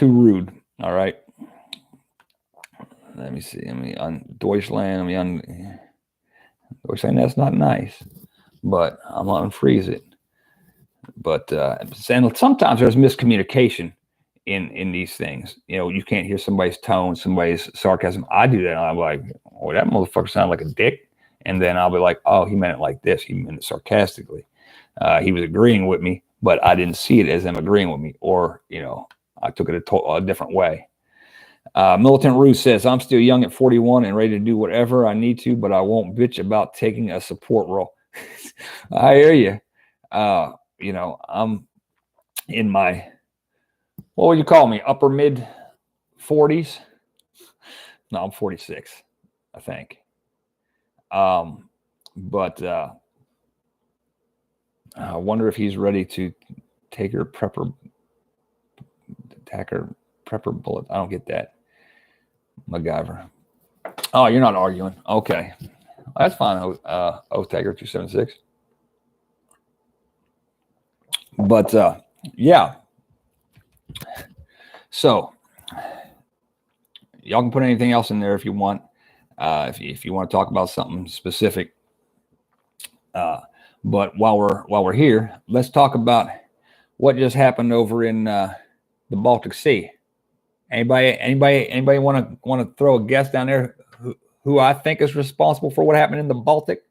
rude. All right. Let me see. On Deutschland. Deutschland. That's not nice, but I'm gonna unfreeze it. But and sometimes there's miscommunication in these things. You can't hear somebody's tone, somebody's sarcasm. I do that. And I'm like, oh, that motherfucker sounded like a dick. And then I'll be like, oh, he meant it like this. He meant it sarcastically. He was agreeing with me, but I didn't see it as him agreeing with me. Or, I took it a different way. Militant Ruse says, I'm still young at 41 and ready to do whatever I need to, but I won't bitch about taking a support role. I hear you. I'm in my, what would you call me? Upper mid 40s? No, I'm 46, I think. But I wonder if he's ready to take her prepper, attack her prepper bullet. I don't get that. MacGyver. Oh, you're not arguing. Okay. That's fine. Oath Tiger 276. But yeah. So y'all can put anything else in there if you want. If you want to talk about something specific. But while we're here, let's talk about what just happened over in the Baltic Sea. Anybody want to throw a guess down there who I think is responsible for what happened in the Baltic?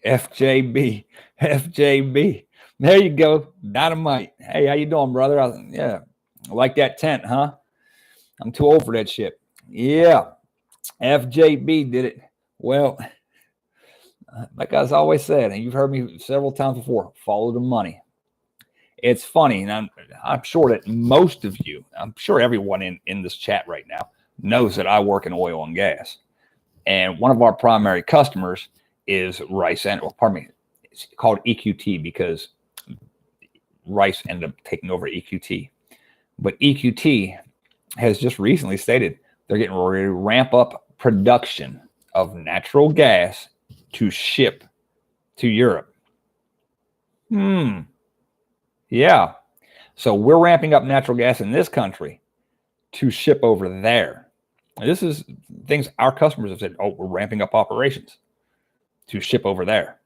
FJB. There you go. Dynamite. Hey, how you doing, brother? Yeah. I like that tent, huh? I'm too old for that shit. Yeah. FJB did it. Well, like I've always said, and you've heard me several times before, follow the money. It's funny, and I'm sure that most of you, I'm sure everyone in this chat right now knows that I work in oil and gas. And one of our primary customers is Rice, and it's called EQT because Rice ended up taking over EQT. But EQT has just recently stated they're getting ready to ramp up production of natural gas to ship to Europe. Yeah. So we're ramping up natural gas in this country to ship over there. And this is things our customers have said, oh, we're ramping up operations to ship over there.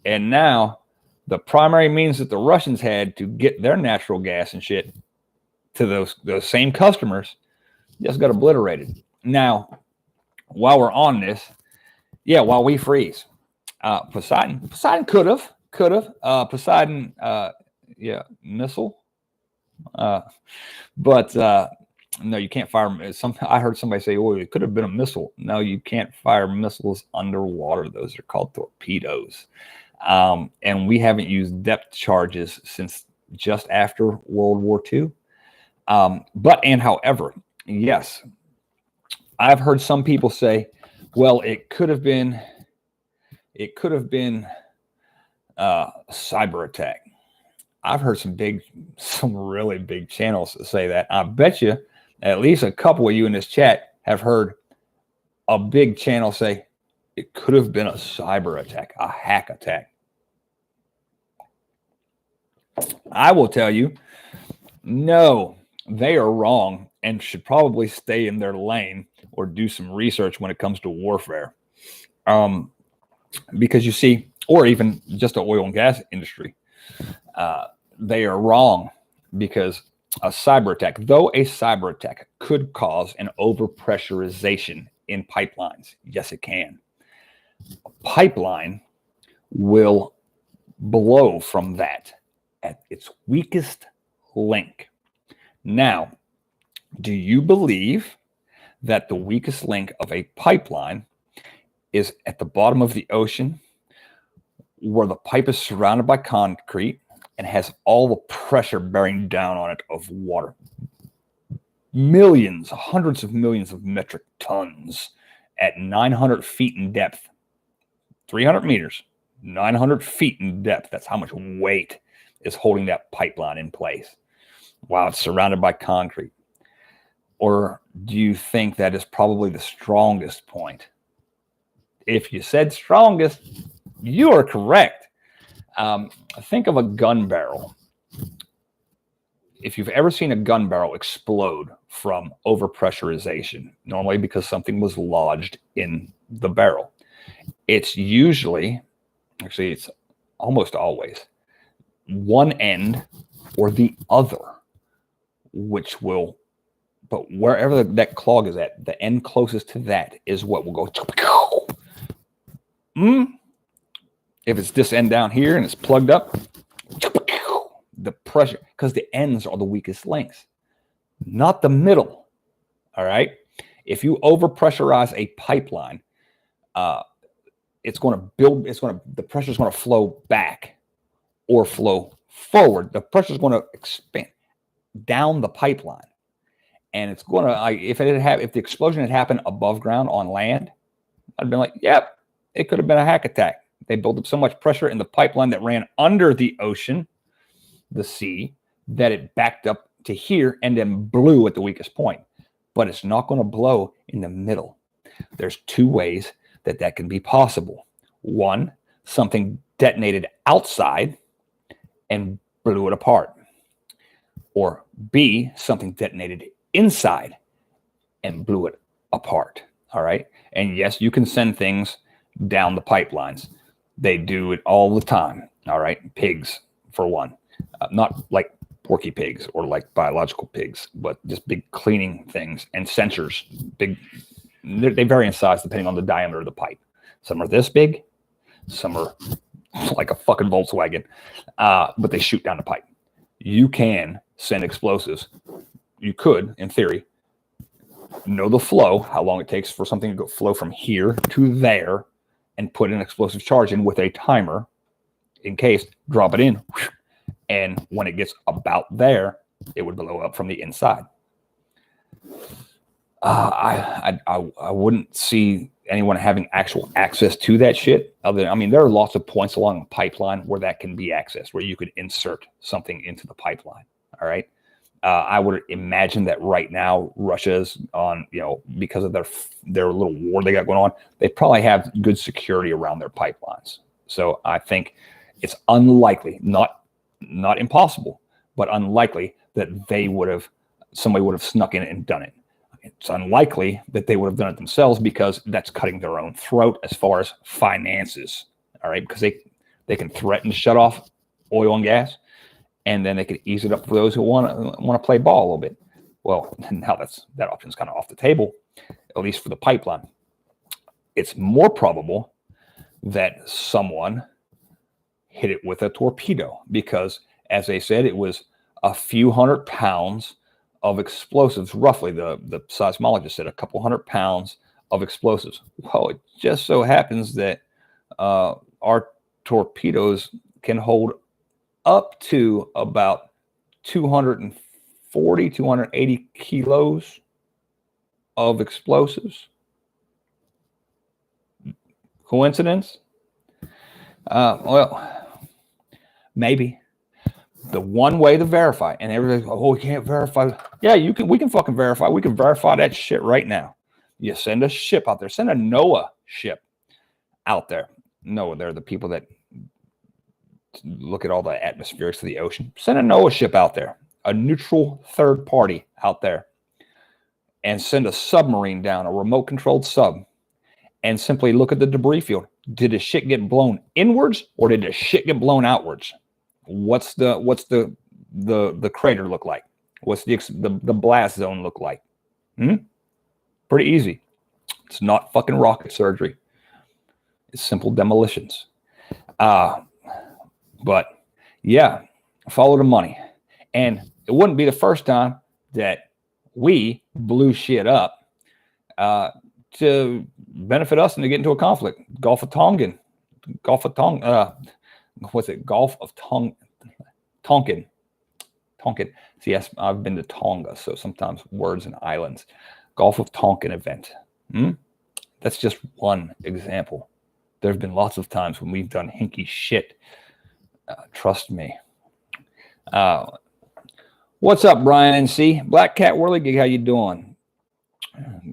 And now the primary means that the Russians had to get their natural gas and shit to those same customers just got obliterated. Now, while we're on this, while we freeze, Poseidon could have Poseidon, missile, but no, you can't fire. I heard somebody say, "Oh, it could have been a missile." No, you can't fire missiles underwater. Those are called torpedoes, and we haven't used depth charges since just after World War II. However, yes, I've heard some people say, "Well, it could have been a cyber attack." I've heard some really big channels say that. I bet you at least a couple of you in this chat have heard a big channel say it could have been a cyber attack, a hack attack. I will tell you, no, they are wrong and should probably stay in their lane or do some research when it comes to warfare. Because you see, or even just the oil and gas industry, they are wrong because a cyber attack, though a cyber attack could cause an overpressurization in pipelines. Yes, it can. A pipeline will blow from that at its weakest link. Now, do you believe that the weakest link of a pipeline is at the bottom of the ocean where the pipe is surrounded by concrete and has all the pressure bearing down on it of water? Millions, hundreds of millions of metric tons at 900 feet in depth, 300 meters, 900 feet in depth. That's how much weight is holding that pipeline in place while it's surrounded by concrete. Or do you think that is probably the strongest point? If you said strongest, you are correct. Think of a gun barrel. If you've ever seen a gun barrel explode from overpressurization, normally because something was lodged in the barrel, it's usually, actually it's almost always, one end or the other, which will, but wherever that clog is at, the end closest to that is what will go. If it's this end down here and it's plugged up, the pressure, because the ends are the weakest links. not the middle. All right. If you overpressurize a pipeline, the pressure is going to flow back or flow forward. The pressure is going to expand down the pipeline. And it's going to, if the explosion had happened above ground on land, I'd been like, yep, it could have been a hack attack. They built up so much pressure in the pipeline that ran under the ocean, the sea, that it backed up to here and then blew at the weakest point. But it's not going to blow in the middle. There's two ways that can be possible. One, something detonated outside and blew it apart. Or B, something detonated inside and blew it apart. All right. And yes, you can send things down the pipelines. They do it all the time. All right. Pigs, for one. Not like porky pigs or like biological pigs, but just big cleaning things and sensors. They vary in size depending on the diameter of the pipe. Some are this big, some are like a fucking Volkswagen, but they shoot down the pipe. You can send explosives. You could, in theory, know the flow, how long it takes for something to go flow from here to there, and put an explosive charge in with a timer in case, drop it in, and when it gets about there, it would blow up from the inside. I wouldn't see anyone having actual access to that shit. There are lots of points along the pipeline where that can be accessed, where you could insert something into the pipeline. All right. I would imagine that right now Russia's on, because of their little war they got going on, they probably have good security around their pipelines. So I think it's unlikely, not impossible, but unlikely that somebody would have snuck in and done it. It's unlikely that they would have done it themselves because that's cutting their own throat as far as finances. All right. Because they can threaten to shut off oil and gas, and then they could ease it up for those who want to play ball a little bit. Well, now that option's kind of off the table, at least for the pipeline. It's more probable that someone hit it with a torpedo because, as they said, it was a few 100 pounds of explosives, roughly. The seismologist said a couple 100 pounds of explosives. Well, it just so happens that our torpedoes can hold up to about 240, 280 kilos of explosives. Coincidence? Well, maybe. The one way to verify, and everybody's, we can't verify. Yeah, we can fucking verify. We can verify that shit right now. You send a ship out there. Send a NOAA ship out there. NOAA, they're the people that look at all the atmospherics of the ocean. Send a NOAA ship out there, a neutral third party out there, and send a submarine down, a remote controlled sub, and simply look at the debris field. Did the shit get blown inwards or did the shit get blown outwards? What's the crater look like? What's the blast zone look like? Pretty easy. It's not fucking rocket surgery. It's simple demolitions. But yeah, follow the money. And it wouldn't be the first time that we blew shit up to benefit us and to get into a conflict. Gulf of Tonkin. Tonkin. See, yes, I've been to Tonga, so sometimes words and islands. Gulf of Tonkin event. That's just one example. There have been lots of times when we've done hinky shit. Trust me. What's up, Brian NC? Black Cat Whirligig, how you doing?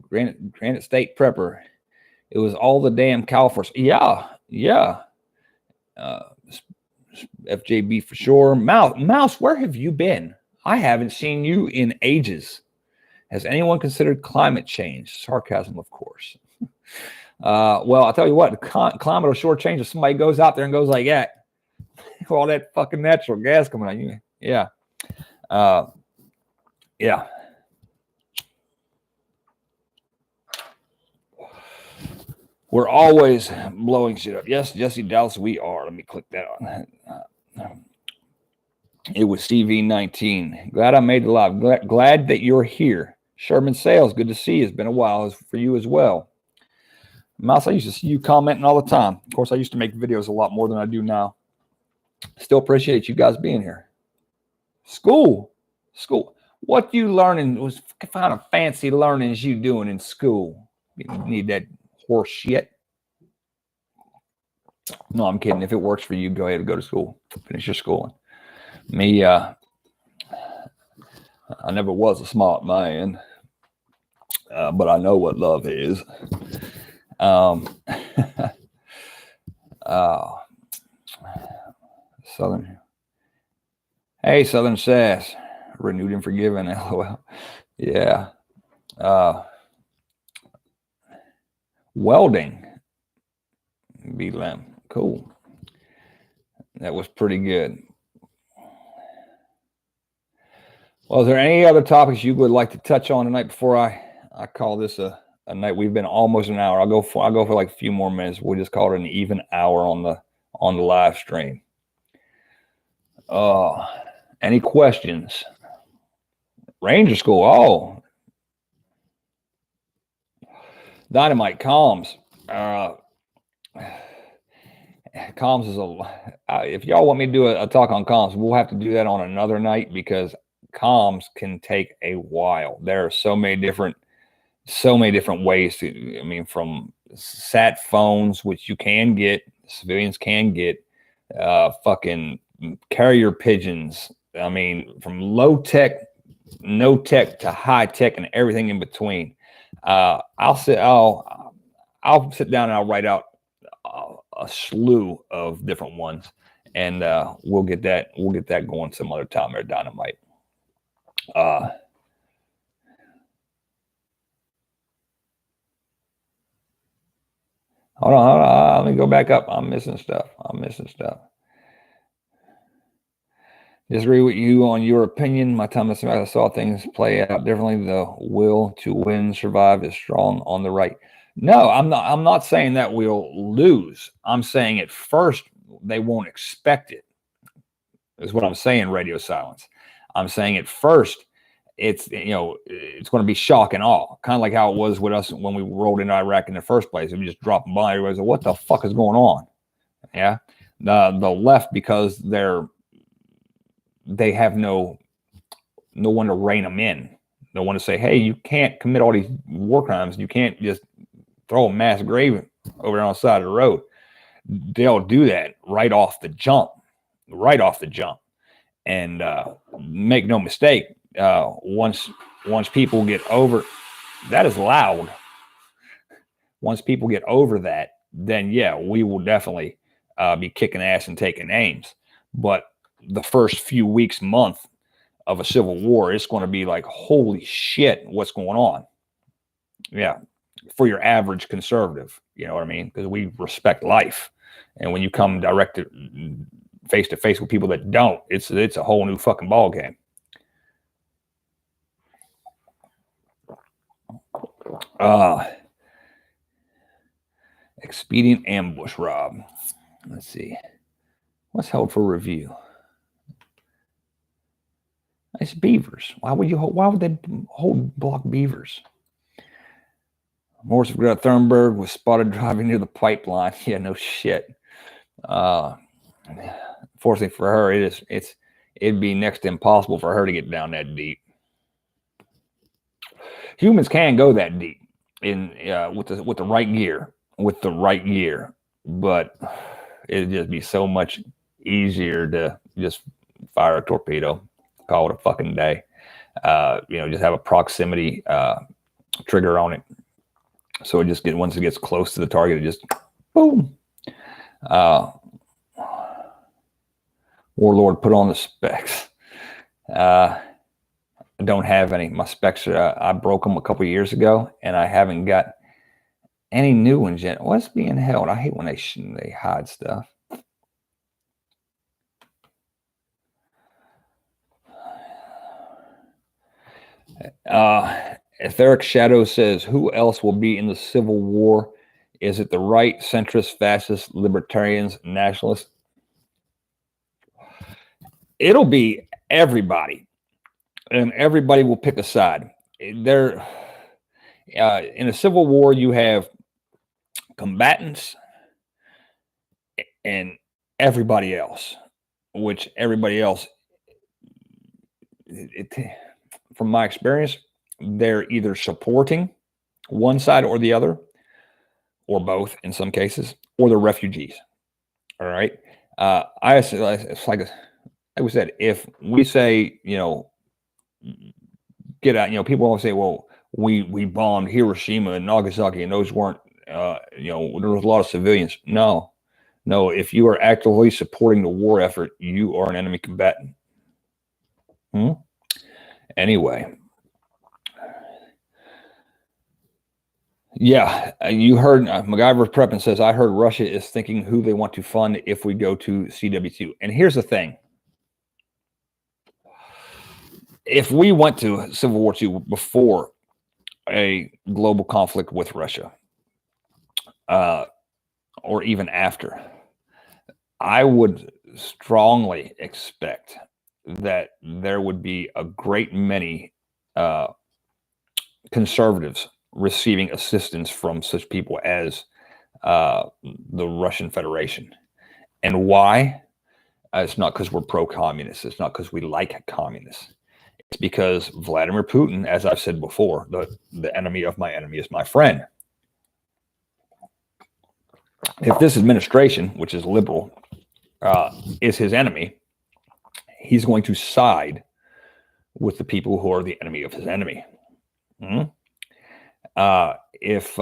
Granite State Prepper. It was all the damn Calforce. Yeah. FJB for sure. Mouse, where have you been? I haven't seen you in ages. Has anyone considered climate change? Sarcasm, of course. Well, I'll tell you what, climate will sure change if somebody goes out there and goes like that. All that fucking natural gas coming out. Yeah. Yeah. We're always blowing shit up. Yes, Jesse Dallas, we are. Let me click that on. It was CV19. Glad I made it live. Glad that you're here. Sherman Sales, good to see you. It's been a while for you as well. Mouse, I used to see you commenting all the time. Of course, I used to make videos a lot more than I do now. Still appreciate you guys being here. School. What you learning? What kind of fancy learnings you doing in school? You need that horse shit. No, I'm kidding. If it works for you, go ahead and go to school. Finish your schooling. Me, I never was a smart man, but I know what love is. Southern. Hey, Southern Sass. Renewed and forgiven. LOL. Yeah. Welding. B-Lam. Cool. That was pretty good. Well, is there any other topics you would like to touch on tonight before I call this a night? We've been almost an hour. I'll go for like a few more minutes. We'll just call it an even hour on the live stream. Any questions? Ranger School. Oh, Dynamite comms. Comms is if y'all want me to do a talk on comms, we'll have to do that on another night because comms can take a while. There are so many different ways to. I mean, from sat phones, which you can get, civilians can get, fucking carrier pigeons. I mean, from low tech, no tech to high tech, and everything in between. I'll sit down and I'll write out a slew of different ones, and we'll get that going some other time there, Dynamite. Hold on. Let me go back up. I'm missing stuff. Disagree with you on your opinion. My time I saw things play out differently. The will to win, survive is strong on the right. No, I'm not saying that we'll lose. I'm saying at first they won't expect it. Is what I'm saying, Radio Silence. I'm saying at first it's it's going to be shock and awe, kind of like how it was with us when we rolled into Iraq in the first place. We just dropping by. Everybody's like, "What the fuck is going on?" Yeah, the left, because they have no one to rein them in, no one to say, "Hey, you can't commit all these war crimes. You can't just throw a mass grave over on the side of the road." They'll do that right off the jump, and make no mistake. Once people get over that is loud. Once people get over that, then yeah, we will definitely be kicking ass and taking names. But the first few weeks, month of a civil war, it's going to be like, holy shit, what's going on? Yeah, for your average conservative, you know what I mean? Because we respect life, and when you come direct to face with people that don't, it's a whole new fucking ball game. Expedient ambush, Rob. Let's see. What's held for review? It's beavers. Why would they hold block beavers? Morris Thurnberg was spotted driving near the pipeline. Yeah, no shit. Fortunately for her, it'd be next to impossible for her to get down that deep. Humans can go that deep with the right gear, but it'd just be so much easier to just fire a torpedo, call it a fucking day. Just have a proximity trigger on it, so it just once it gets close to the target, it just boom. Warlord, put on the specs. I don't have any. My specs I broke them a couple of years ago, and I haven't got any new ones yet. What's being held? I hate when they hide stuff. Etheric Shadow says, who else will be in the Civil War? Is it the right, centrist, fascist, libertarians, nationalists? It'll be everybody, and everybody will pick a side. There, in a civil war, you have combatants and everybody else, which everybody else, from my experience, they're either supporting one side or the other, or both in some cases, or they're refugees. All right. It's like we said, if we say, get out, people always say, well, we bombed Hiroshima and Nagasaki, and those weren't, there was a lot of civilians. No, if you are actively supporting the war effort, you are an enemy combatant. Anyway. Yeah, you heard MacGyver Preppin says, I heard Russia is thinking who they want to fund if we go to CW2. And here's the thing. If we went to Civil War II before a global conflict with Russia, or even after, I would strongly expect that there would be a great many conservatives receiving assistance from such people as the Russian Federation. And why? It's not because we're pro-communist. It's not because we like communists. It's because Vladimir Putin, as I've said before, the enemy of my enemy is my friend. If this administration, which is liberal, is his enemy, he's going to side with the people who are the enemy of his enemy. If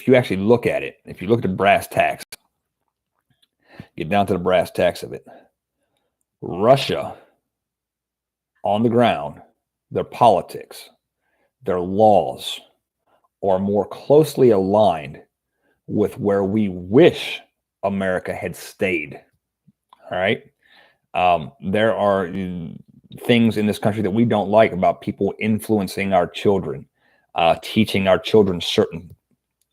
you actually look at it, if you look at the brass tacks, get down to the brass tacks of it, Russia on the ground, their politics, their laws are more closely aligned with where we wish America had stayed. All right. There are things in this country that we don't like about people influencing our children, teaching our children certain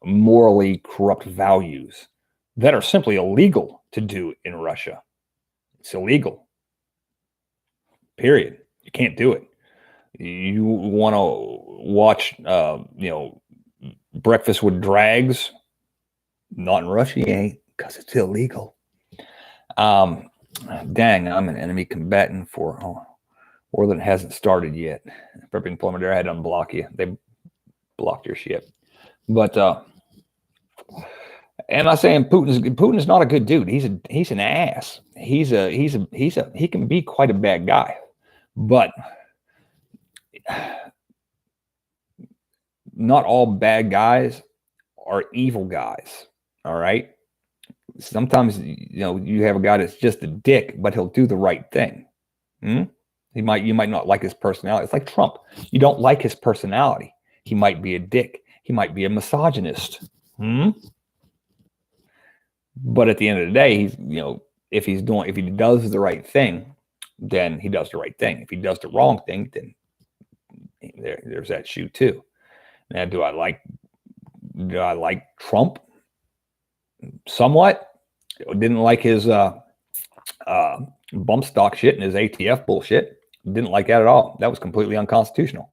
morally corrupt values that are simply illegal to do in Russia. It's illegal. Period. You can't do it. You want to watch, Breakfast with Drags? Not in Russia, you ain't, because it's illegal. Dang, I'm an enemy combatant for war that hasn't started yet. Prepping Plumber, I had to unblock you. They blocked your shit. But and I'm saying Putin is not a good dude. He's an ass. He can be quite a bad guy. But not all bad guys are evil guys. All right. Sometimes, you have a guy that's just a dick, but he'll do the right thing. You might not like his personality. It's like Trump. You don't like his personality. He might be a dick. He might be a misogynist. But at the end of the day, if he does the right thing, then he does the right thing. If he does the wrong thing, then there's that shoe too. Now, do I like Trump? Somewhat. Didn't like his bump stock shit and his ATF bullshit. Didn't like that at all. That was completely unconstitutional.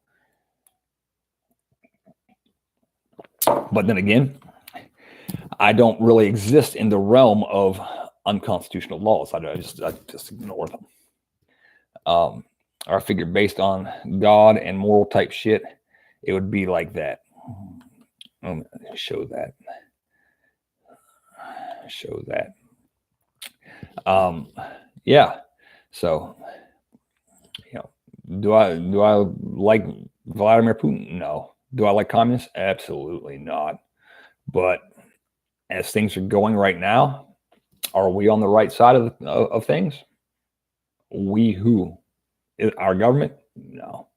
But then again, I don't really exist in the realm of unconstitutional laws. I just ignore them. I figure based on God and moral type shit, it would be like that. I'm gonna show that. Yeah. So, do I like Vladimir Putin? No. Do I like communists? Absolutely not. But as things are going right now, are we on the right side of things? We who? Our government? No.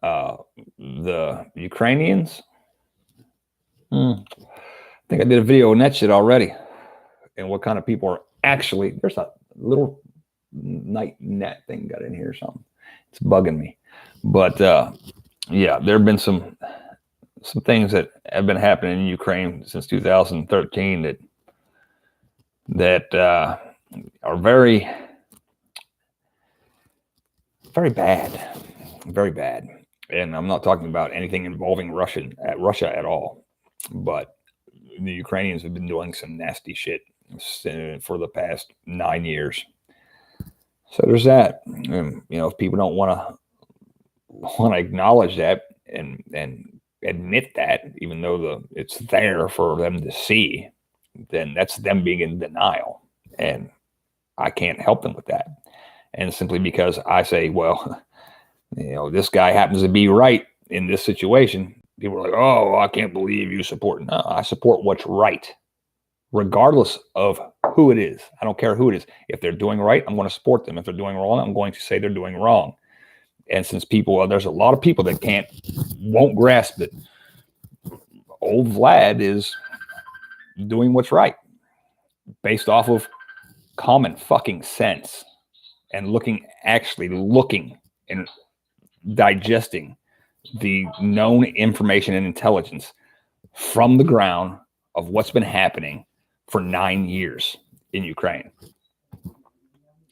The Ukrainians? I think I did a video on that shit already. And what kind of people are actually, there's a little night net thing got in here or something. It's bugging me. But yeah, there have been some things that have been happening in Ukraine since 2013 that are very very bad, very bad. And I'm not talking about anything involving Russia at all, but the Ukrainians have been doing some nasty shit for the past 9 years. So there's that. If people don't want to acknowledge that and admit that, even though it's there for them to see, then that's them being in denial, and I can't help them with that. And simply because I say, well, this guy happens to be right in this situation, people are like, oh, I can't believe you support. No, I support what's right, regardless of who it is. I don't care who it is. If they're doing right, I'm going to support them. If they're doing wrong, I'm going to say they're doing wrong. And since there's a lot of people that won't grasp it. Old Vlad is doing what's right based off of common fucking sense and looking and digesting the known information and intelligence from the ground of what's been happening for 9 years in Ukraine.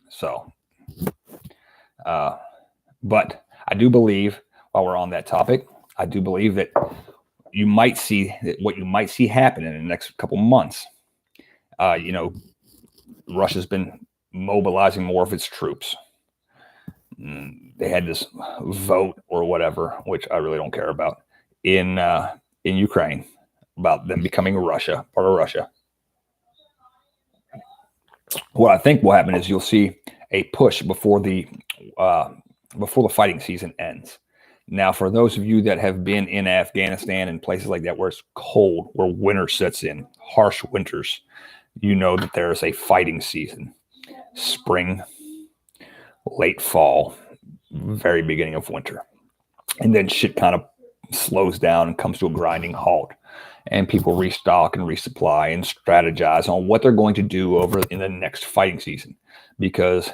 So, but I do believe, while we're on that topic, I do believe that what you might see happen in the next couple months. Russia's been mobilizing more of its troops. They had this vote or whatever, which I really don't care about, in Ukraine, about them becoming part of Russia. What I think will happen is you'll see a push before the fighting season ends. Now, for those of you that have been in Afghanistan and places like that where it's cold, where winter sets in, harsh winters, you know that there is a fighting season. Spring, late fall, very beginning of winter. And then shit kind of slows down and comes to a grinding halt. And people restock and resupply and strategize on what they're going to do over in the next fighting season. Because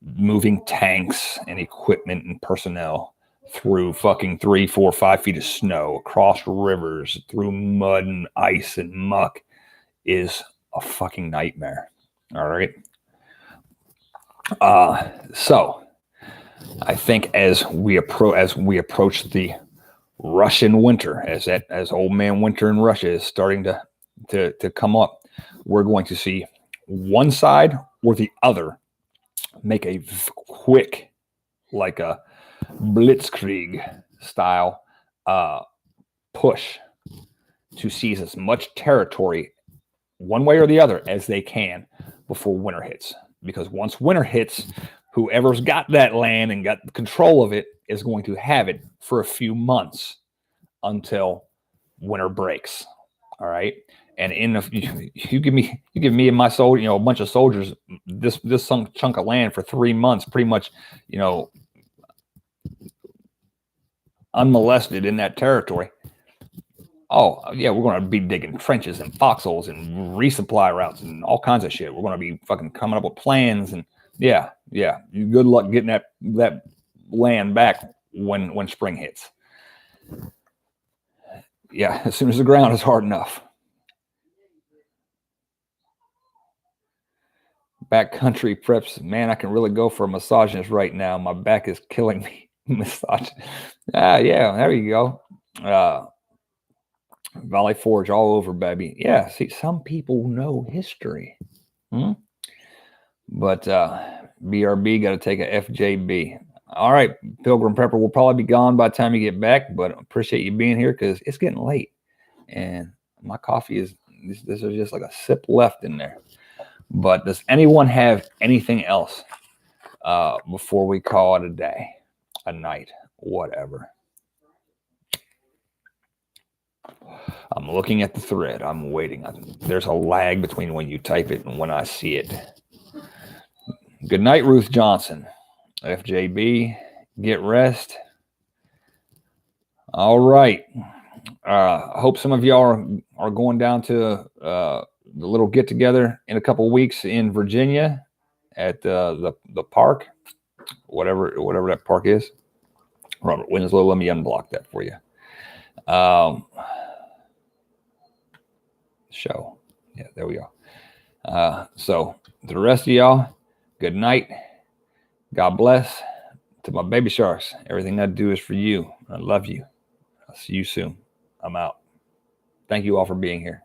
moving tanks and equipment and personnel through fucking 3, 4, 5 feet of snow, across rivers, through mud and ice and muck is a fucking nightmare. All right. So I think as we approach the Russian winter, as old man winter in Russia is starting to come up, we're going to see one side or the other make a quick, like a blitzkrieg style push to seize as much territory one way or the other as they can before winter hits. Because once winter hits, whoever's got that land and got control of it is going to have it for a few months until winter breaks. All right. And you give me and my soldier, a bunch of soldiers, this chunk of land for 3 months, pretty much, unmolested in that territory. Oh yeah, we're going to be digging trenches and foxholes and resupply routes and all kinds of shit. We're going to be fucking coming up with plans and yeah. Good luck getting that land back when spring hits. Yeah, as soon as the ground is hard enough. Backcountry preps, man, I can really go for a misogynist right now. My back is killing me. Massage. Yeah, there you go. Valley Forge all over, baby. Yeah, see, some people know history. But BRB got to take a FJB. All right, Pilgrim Prepper will probably be gone by the time you get back, but appreciate you being here because it's getting late. And my coffee this is just like a sip left in there. But does anyone have anything else before we call it a day, a night, whatever? I'm looking at the thread. I'm waiting. There's a lag between when you type it and when I see it. Good night, Ruth Johnson. FJB, get rest. All right. I hope some of y'all are going down to the little get together in a couple of weeks in Virginia at the park, whatever that park is. Robert Winslow, let me unblock that for you. Show. Yeah, there we go. So the rest of y'all, good night. God bless. to my baby sharks, everything I do is for you. I love you. I'll see you soon. I'm out. Thank you all for being here.